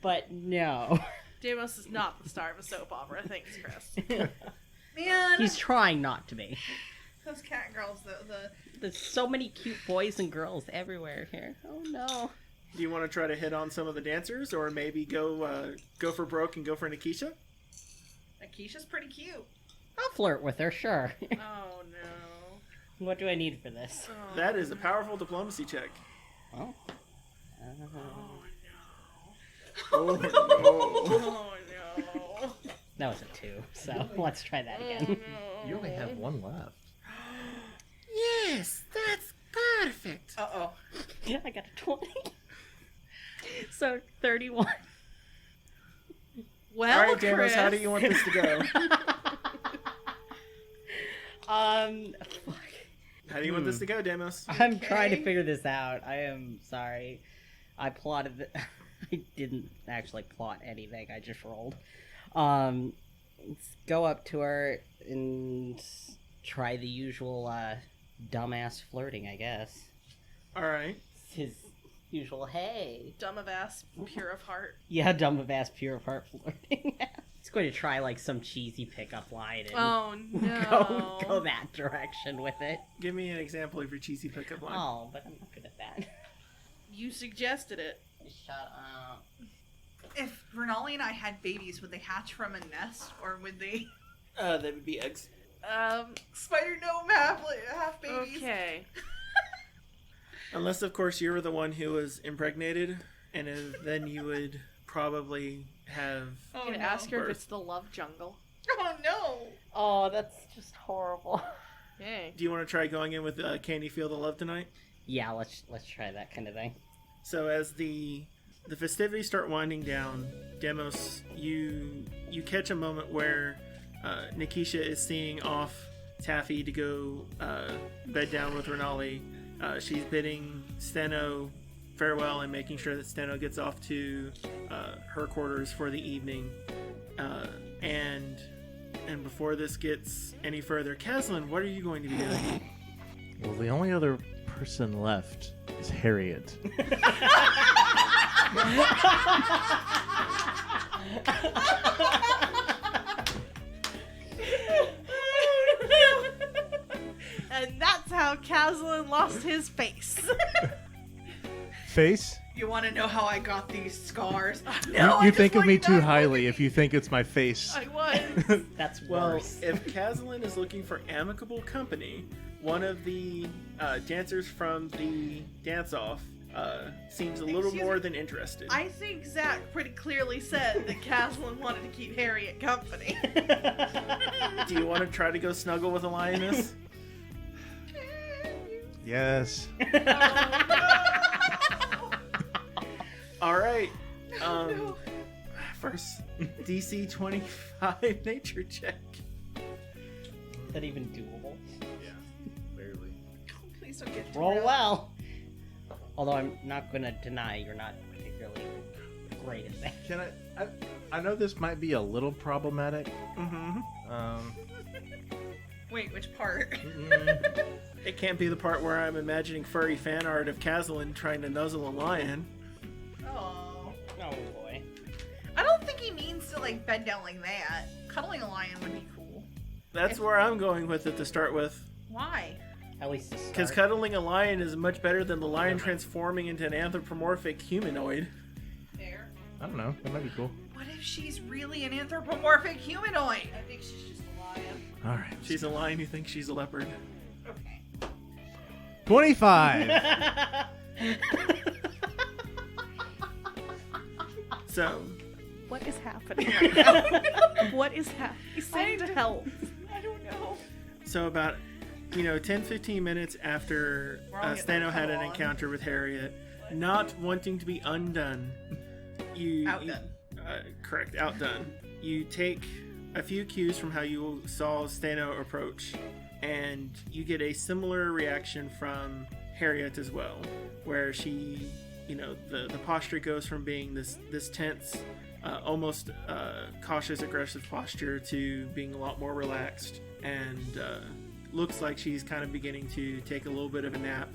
But no. Demos is not the star of a soap opera. Thanks, Chris. Man, He's trying not to be. those cat girls, the There's so many cute boys and girls everywhere here. Oh no. Do you want to try to hit on some of the dancers, or maybe go for broke and go for Nikisha? Akeisha's pretty cute. I'll flirt with her, sure. Oh no. What do I need for this? Oh, That is a powerful diplomacy check. Oh. Oh no! oh no. That was a 2, so let's try that again. You only have one left. Yes, that's perfect. Uh-oh. I got a 20. So 31. Well, All right, Damos, Chris. how do you want this to go? Fuck. How do you want this to go, Demos? I'm trying to figure this out. I am sorry. I plotted I didn't actually plot anything. I just rolled. Let's go up to her and try the usual dumbass flirting, I guess. All right. His usual hey. Dumb of ass, pure of heart. Yeah, dumb of ass, pure of heart flirting. He's going to try like some cheesy pickup line and Oh no. go that direction with it. Give me an example of your cheesy pickup line. Oh, but I'm not good at that. You suggested it. Shut up. If Renali and I had babies, would they hatch from a nest, or would they? They would be eggs. Spider gnome half babies. Okay. Unless, of course, you were the one who was impregnated, and then you would probably have... You can ask her if it's the love jungle. Oh no! Oh, that's just horrible. Yay. Do you want to try going in with Can You Feel the Love tonight? Yeah, let's try that kind of thing. So as the festivities start winding down, Demos, you catch a moment where Nikisha is seeing off Taffy to go bed down with Renali. She's bidding Steno farewell and making sure that Steno gets off to her quarters for the evening. And before this gets any further, Caslin, what are you going to be doing? Well, the only other person left is Harriet. And that's how Caslin lost his face. Face? You want to know how I got these scars? You think of me too highly if you think it's my face. I was. That's Well, worse. if Caslin is looking for amicable company, one of the dancers from the dance-off seems a little Excuse more me. than interested. I think Zach pretty clearly said that Caslin wanted to keep Harriet company. Do you want to try to go snuggle with a lioness? Yes. All right. First, DC 25 nature check. Is that even doable? Yeah, barely. Please don't get Roll well. Although I'm not gonna deny you're not particularly great at that. Can I know this might be a little problematic. Mm-hmm. Wait, which part? It can't be the part where I'm imagining furry fan art of Caslin trying to nuzzle a lion. Oh. Oh boy. I don't think he means to like bend down like that. Cuddling a lion would be cool. That's where I'm going with it to start with. Why? At least to Because start. cuddling a lion is much better than the lion transforming into an anthropomorphic humanoid. Fair. I don't know. That might be cool. What if she's really an anthropomorphic humanoid? I think she's just a lion. All right. She's a lion who thinks she's a leopard. Okay. 25. So, What is happening right now? What is happening? Send help. I don't know. so about 10-15 minutes after We're all getting Stano had an cuddle on. encounter with Harriet, not wanting to be undone, you Outdone. Correct, outdone. You take a few cues from how you saw Stano approach, and you get a similar reaction from Harriet as well, where she, the posture goes from being this tense, almost cautious, aggressive posture to being a lot more relaxed, and looks like she's kind of beginning to take a little bit of a nap.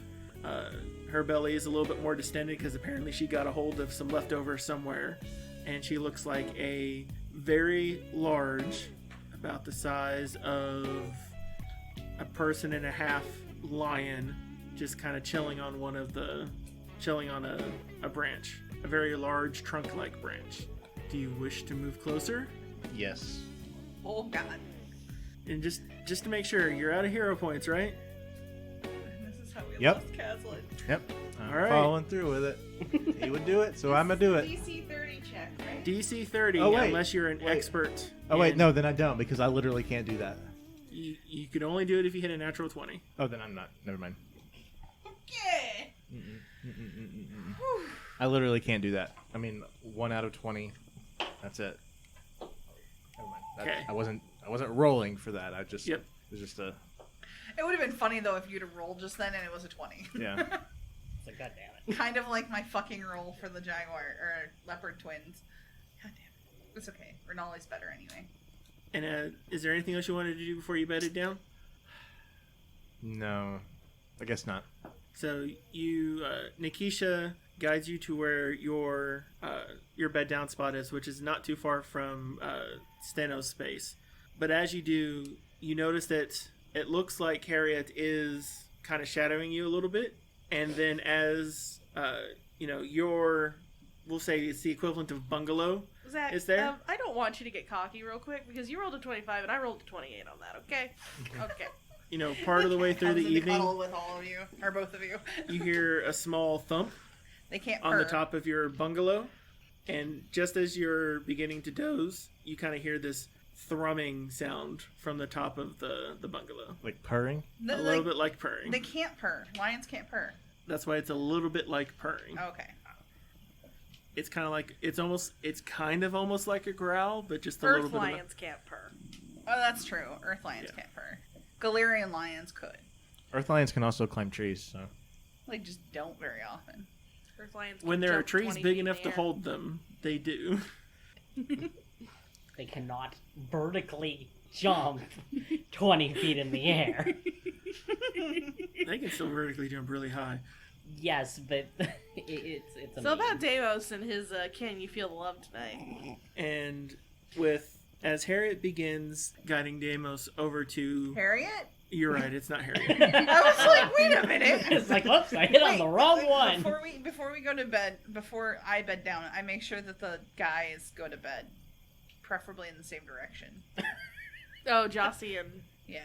Her belly is a little bit more distended because apparently she got a hold of some leftovers somewhere, and she looks like a very large, about the size of a person and a half lion, just kind of chilling on a branch, a very large trunk-like branch. Do you wish to move closer? Yes. Oh god. And just to make sure, you're out of hero points, right? This is how we Yep. lost Caslin. Yep. I'm All right. following through with it. He would do it, so I'm gonna do it. DC 30 check, right? DC 30, Oh, wait. unless you're an Wait. expert. Oh wait, in- no, then I don't because I literally can't do that. You can only do it if you hit a natural 20. Oh, then I'm not. Never mind. Okay. I literally can't do that. I mean, 1 out of 20. That's it. Never mind. Okay. I wasn't rolling for that. I just. Yep. It was just a. It would have been funny though if you'd have rolled just then and it was a 20. Yeah. It's like, God damn it. Kind of like my fucking roll for the jaguar or leopard twins. God damn it. It's okay. Renali's better anyway. And is there anything else you wanted to do before you bedded down? No, I guess not. So you, Nikisha guides you to where your bed down spot is, which is not too far from Steno's space. But as you do, you notice that it looks like Harriet is kind of shadowing you a little bit. And then as, you're we'll say it's the equivalent of bungalow. Zach, Is there? I don't want you to get cocky real quick because you rolled a 25 and I rolled a 28 on that. Okay. Okay. You know, part of the way through the Comes into evening, cuddle with all of you, or both of you. you hear a small thump They can't on the purr. top of your bungalow, and just as you're beginning to doze, you kind of hear this thrumming sound from the top of the bungalow. Like purring. A little bit like purring. They can't purr. Lions can't purr. That's why it's a little bit like purring. Okay. It's kind of like it's kind of almost like a growl, but just a Earth little bit. lions can't purr. Oh, that's true. Earth lions can't purr. Galarian lions could. Earth lions can also climb trees, so. They just don't very often. Earth lions. When can there are jump trees 20 big feet in enough the to air. hold them, they do. They cannot vertically jump 20 feet in the air. They can still vertically jump really high. Yes, but it's So amazing. about Deimos and his "Can you feel the love tonight?" And as Harriet begins guiding Deimos over to, Harriet? you're right, it's not Harriet. I was like, wait a minute. It's like, oops, I hit on the wrong one. Before we go to bed, before I bed down, I make sure that the guys go to bed, preferably in the same direction. Oh, Jossie and Yeah.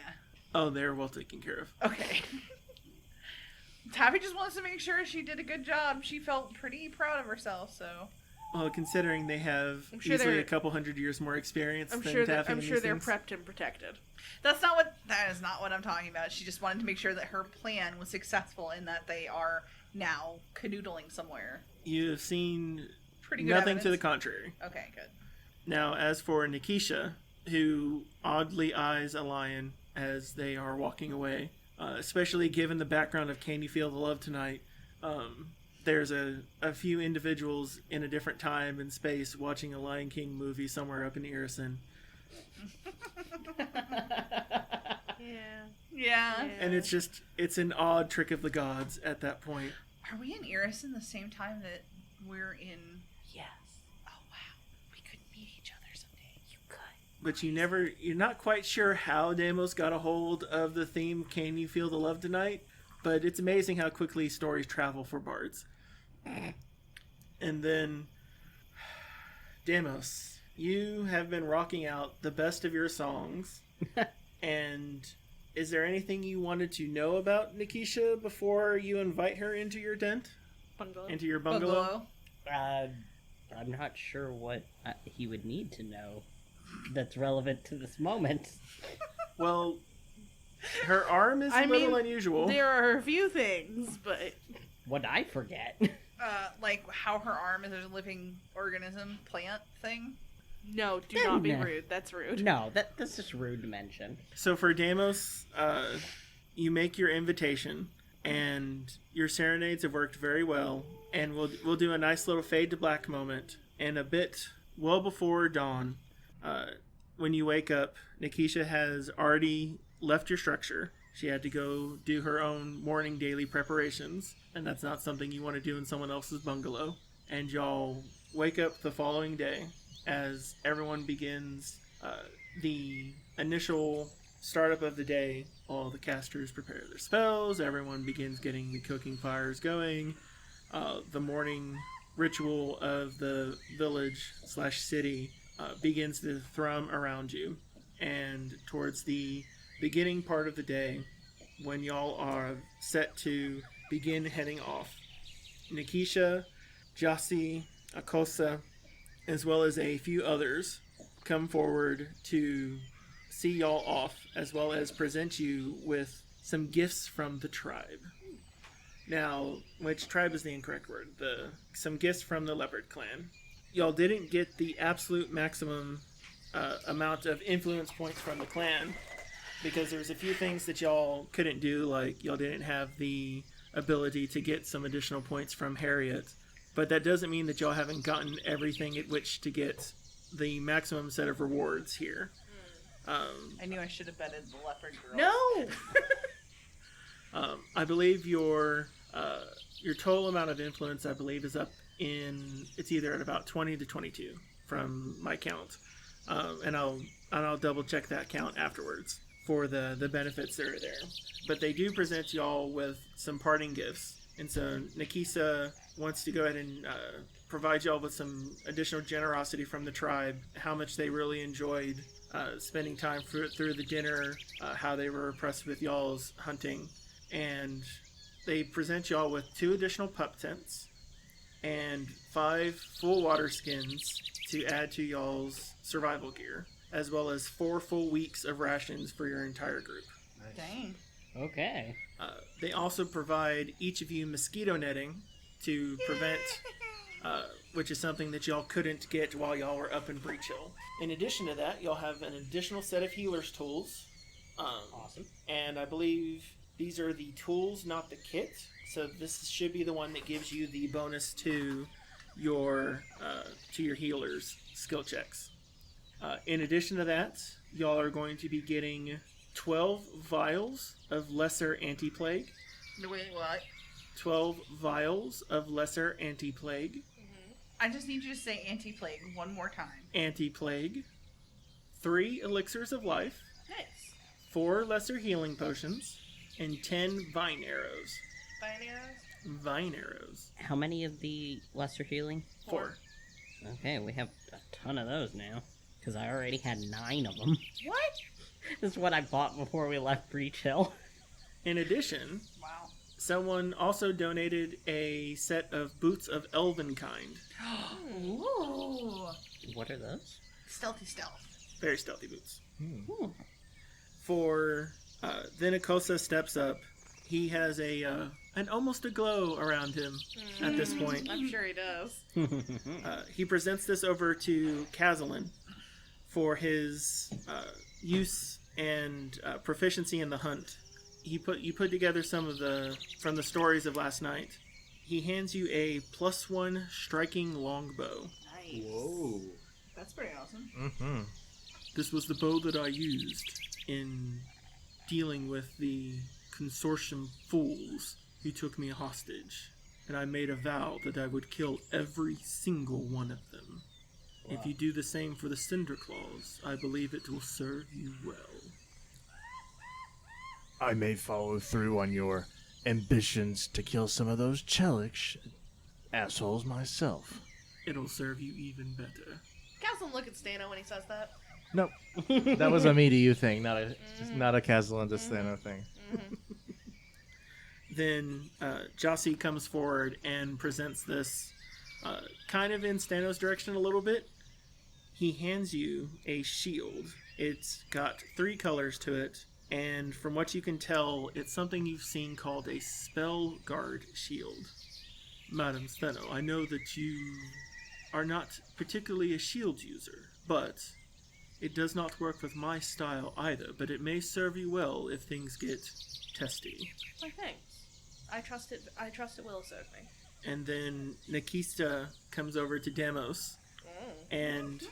Oh, they're well taken care of. Okay. Taffy just wants to make sure she did a good job. She felt pretty proud of herself, so. Well, considering they have I'm sure easily they're- a couple hundred years more experience I'm than sure Taffy I'm in sure these they're things. prepped and protected. That is not what I'm talking about. She just wanted to make sure that her plan was successful in that they are now canoodling somewhere. You've seen Pretty good nothing to the evidence. contrary. Okay, good. Now, as for Nikisha, who oddly eyes a lion as they are walking away, especially given the background of Can You Feel the Love Tonight, there's a few individuals in a different time and space watching a Lion King movie somewhere up in Irison. Yeah. And it's an odd trick of the gods at that point. Are we in Irison the same time that we're in? Yes. Oh wow, we could meet each other someday. You could. But you're not quite sure how Deimos got a hold of the theme Can You Feel the Love Tonight? But it's amazing how quickly stories travel for bards. And then, Deimos, you have been rocking out the best of your songs. And is there anything you wanted to know about Nikisha before you invite her into your tent? Bungalow. Into your bungalow? I'm not sure what he would need to know that's relevant to this moment. Well, her arm is a little unusual. There are a few things, but What'd I forget? Like how her arm is a living organism, plant thing. no, do not be rude. That's rude. No, that's just rude to mention. So for Deimos, you make your invitation, and your serenades have worked very well. And we'll do a nice little fade to black moment, and a bit well before dawn, when you wake up, Nikisha has already left your structure. She had to go do her own morning daily preparations, and that's not something you want to do in someone else's bungalow. And y'all wake up the following day as everyone begins the initial startup of the day. All the casters prepare their spells, everyone begins getting the cooking fires going. The morning ritual of the village/city begins to thrum around you. And towards the beginning part of the day, when y'all are set to begin heading off, Nikisha, Jossie, Akosa, as well as a few others come forward to see y'all off, as well as present you with some gifts from the tribe. Now, which tribe is the incorrect word? Some gifts from the Leopard Clan. Y'all didn't get the absolute maximum amount of influence points from the clan, because there's a few things that y'all couldn't do, like y'all didn't have the ability to get some additional points from Harriet. But that doesn't mean that y'all haven't gotten everything at which to get the maximum set of rewards here. I knew I should have betted the leopard girl. No. I believe your total amount of influence, I believe, is up in, it's either at about 20 to 22 from my count, and I'll double check that count afterwards for the benefits that are there. But they do present y'all with some parting gifts, and so Nikisa wants to go ahead and provide y'all with some additional generosity from the tribe, how much they really enjoyed spending time through the dinner, how they were impressed with y'all's hunting, and they present y'all with 2 additional pup tents and 5 full water skins to add to y'all's survival gear, as well as 4 full weeks of rations for your entire group. Dang. Okay. They also provide each of you mosquito netting to prevent, which is something that y'all couldn't get while y'all were up in Breach Hill. In addition to that, y'all have an additional set of healer's tools. Awesome. And I believe these are the tools, not the kit. So this should be the one that gives you the bonus to your healer's skill checks. In addition to that, y'all are going to be getting 12 vials of lesser anti-plague. Wait, what? 12 vials of lesser anti-plague. I just need you to say anti-plague one more time. Anti-plague. 3 elixirs of life. Nice. 4 lesser healing potions. And 10 vine arrows. Vine arrows? Vine arrows. How many of the lesser healing? 4. Okay, we have a ton of those now. Because I already had 9 of them. What? This is what I bought before we left Breach Hill. In addition, Wow. someone also donated a set of boots of elven kind. Ooh. What are those? Stealthy stealth. Very stealthy boots. Ooh. For then Akosa steps up. He has an almost a glow around him at this point. I'm sure he does. He presents this over to Kazalin for his use and proficiency in the hunt. You put together some of from the stories of last night. He hands you a +1 striking longbow. Nice. Whoa. That's pretty awesome. Mm-hmm. This was the bow that I used in dealing with the consortium fools who took me hostage, and I made a vow that I would kill every single one of them. Wow. If you do the same for the Cinder Claws, I believe it will serve you well. I may follow through on your ambitions to kill some of those Chelich assholes myself. It'll serve you even better. Castle look at Stano when he says that. Nope. That was a me to you thing, not a Castellan to Stano thing. Then Jossie comes forward and presents this kind of in Stano's direction a little bit. He hands you a shield. It's got 3 colors to it, and from what you can tell, it's something you've seen called a Spell Guard shield. Madam Steno, I know that you are not particularly a shield user, but it does not work with my style either, but it may serve you well if things get testy. Why, thanks. I trust it will serve me. And then Nikista comes over to Demos, and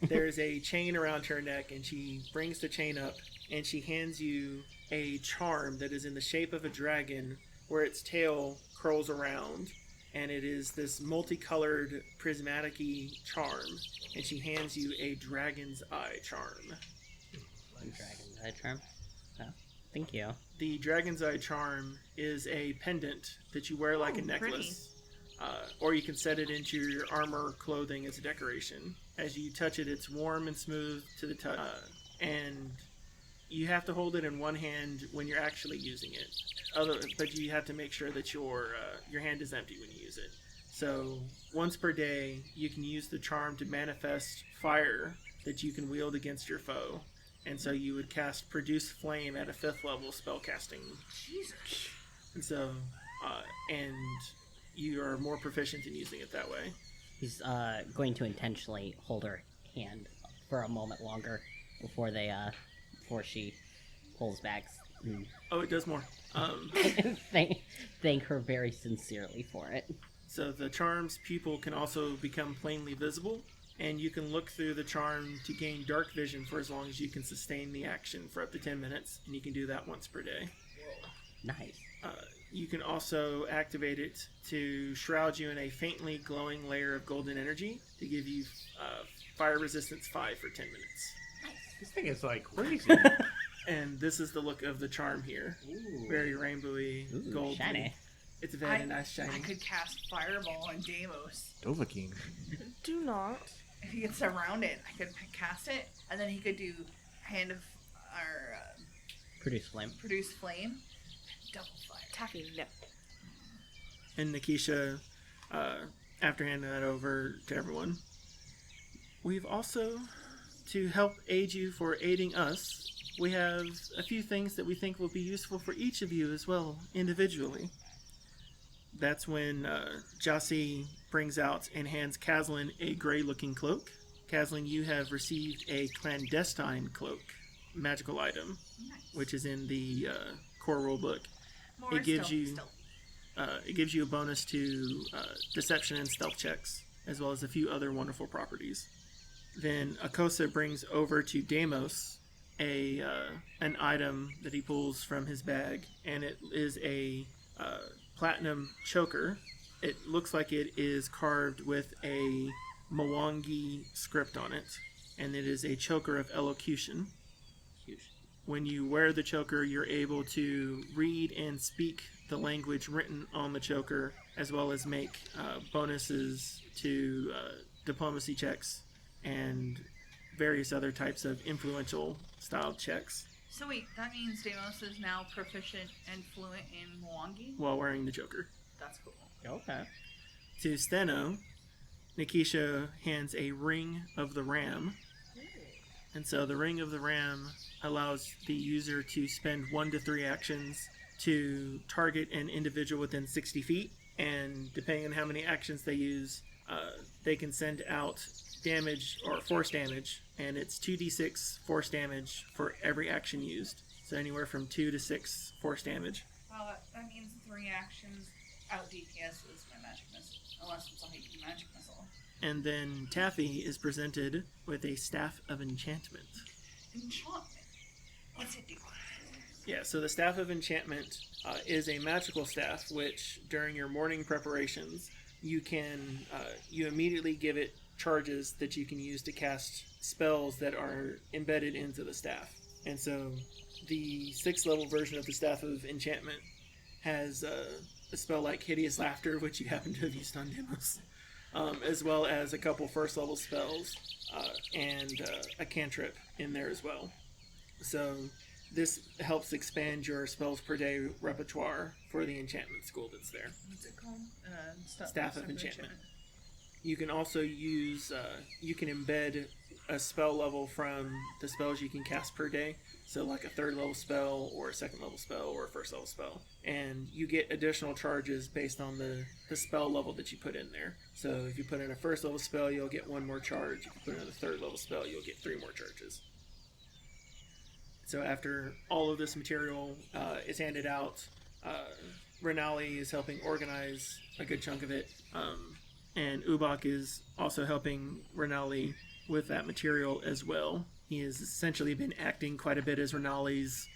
there's a chain around her neck, and she brings the chain up, and she hands you a charm that is in the shape of a dragon, where its tail curls around, and it is this multicolored prismatic-y charm, and she hands you a dragon's eye charm. Dragon's Eye charm? Oh, thank you. The dragon's eye charm is a pendant that you wear like a necklace. Or you can set it into your armor clothing as a decoration. As you touch it, it's warm and smooth to the touch. And you have to hold it in one hand when you're actually using it. But you have to make sure that your hand is empty when you use it. So once per day, you can use the charm to manifest fire that you can wield against your foe. And so you would cast Produce Flame at a 5th level spellcasting. Jesus. And so, and you are more proficient in using it that way. He's going to intentionally hold her hand for a moment longer before she pulls back. Oh, it does more. Thank her very sincerely for it. So the charm's pupil can also become plainly visible, and you can look through the charm to gain dark vision for as long as you can sustain the action for up to 10 minutes, and you can do that once per day. Nice. You can also activate it to shroud you in a faintly glowing layer of golden energy to give you fire resistance 5 for 10 minutes. This thing is like crazy. And this is the look of the charm here. Ooh. Very rainbowy, Ooh, gold. shiny. It's very nice shiny. I could cast Fireball on Deimos. Dovahkiin. Do not. If he gets around it, I could cast it, and then he could do Hand of or Produce flame. Produce Flame. Double fire. Taffy, no. And Nikisha, after handing that over to everyone, we've also, to help aid you for aiding us, we have a few things that we think will be useful for each of you as well, individually. That's when Jossie brings out and hands Caslin a gray-looking cloak. Caslin, you have received a clandestine cloak, magical item, which is in the core rulebook. More It gives stealth. It gives you a bonus to deception and stealth checks, as well as a few other wonderful properties. Then Akosa brings over to Deimos an item that he pulls from his bag, and it is a platinum choker. It looks like it is carved with a Mwangi script on it, and it is a choker of elocution. When you wear the choker, you're able to read and speak the language written on the choker, as well as make bonuses to diplomacy checks and various other types of influential style checks So wait, that means Deimos is now proficient and fluent in Mwangi? while wearing the choker. That's cool. Okay. To Steno, Nikisha hands a Ring of the Ram. And so the Ring of the Ram allows the user to spend 1 to 3 actions to target an individual within 60 feet. And depending on how many actions they use, they can send out damage or force damage. And it's 2d6 force damage for every action used. So anywhere from 2 to 6 force damage. Well, that means 3 actions out DPS is my magic missile. Unless it's a high magic missile. And then Taffy is presented with a Staff of Enchantment. Enchantment? What's it do? Yeah, so the Staff of Enchantment is a magical staff which, during your morning preparations, you immediately give it charges that you can use to cast spells that are embedded into the staff. And so the 6th level version of the Staff of Enchantment has a spell like Hideous Laughter, which you happen to have used on demos, as well as a couple 1st level spells and a cantrip in there as well. So this helps expand your spells per day repertoire for the enchantment school that's there. What's it called? Staff of Enchantment. You can also use, you can embed a spell level from the spells you can cast per day. So like a 3rd level spell or a 2nd level spell or a 1st level spell. And you get additional charges based on the spell level that you put in there. So if you put in a 1st level spell, you'll get 1 more charge. If you put in a 3rd level spell, you'll get 3 more charges. So after all of this material is handed out, Renali is helping organize a good chunk of it. And Ubak is also helping Renali with that material as well. He has essentially been acting quite a bit as Renali's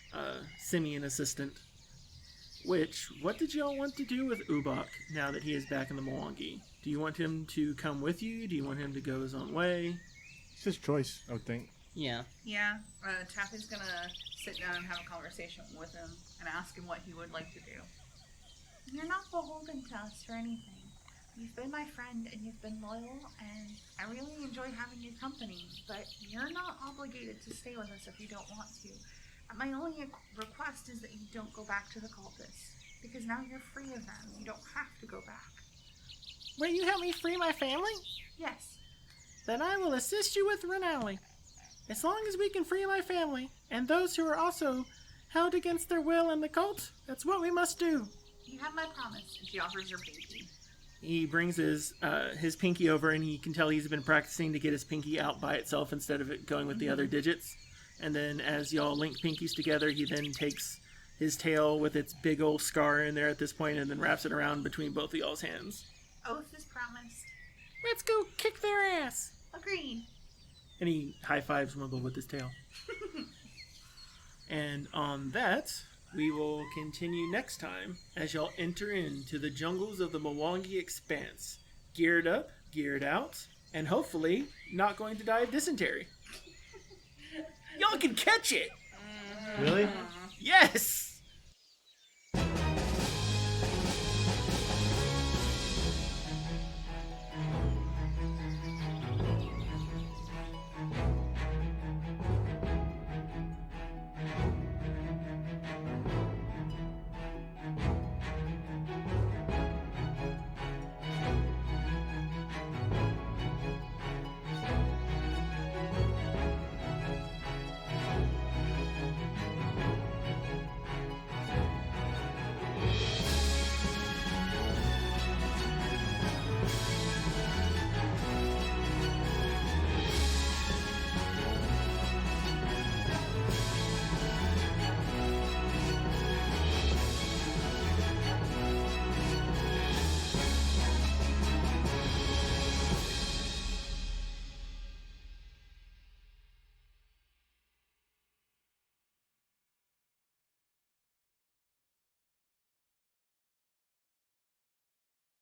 simian assistant. What did y'all want to do with Ubak now that he is back in the Mwangi? Do you want him to come with you? Do you want him to go his own way? It's his choice, I would think. Yeah. Yeah, Taffy's gonna sit down and have a conversation with him and ask him what he would like to do. You're not beholden to us for anything. You've been my friend and you've been loyal, and I really enjoy having your company, but you're not obligated to stay with us if you don't want to. My only request is that you don't go back to the cultists, because now you're free of them. You don't have to go back. Will you help me free my family? Yes. Then I will assist you with Renali. As long as we can free my family, and those who are also held against their will in the cult, that's what we must do. You have my promise. And she offers her pinky. He brings his pinky over, and you can tell he's been practicing to get his pinky out by itself instead of it going with the other digits. And then as y'all link pinkies together, he then takes his tail with its big old scar in there at this point and then wraps it around between both of y'all's hands. Oath is promised. Let's go kick their ass. Agreed. And he high-fives Wimble with his tail. And on that, we will continue next time as y'all enter into the jungles of the Mwangi Expanse. Geared up, geared out, and hopefully not going to die of dysentery. Y'all can catch it! Really? Yes!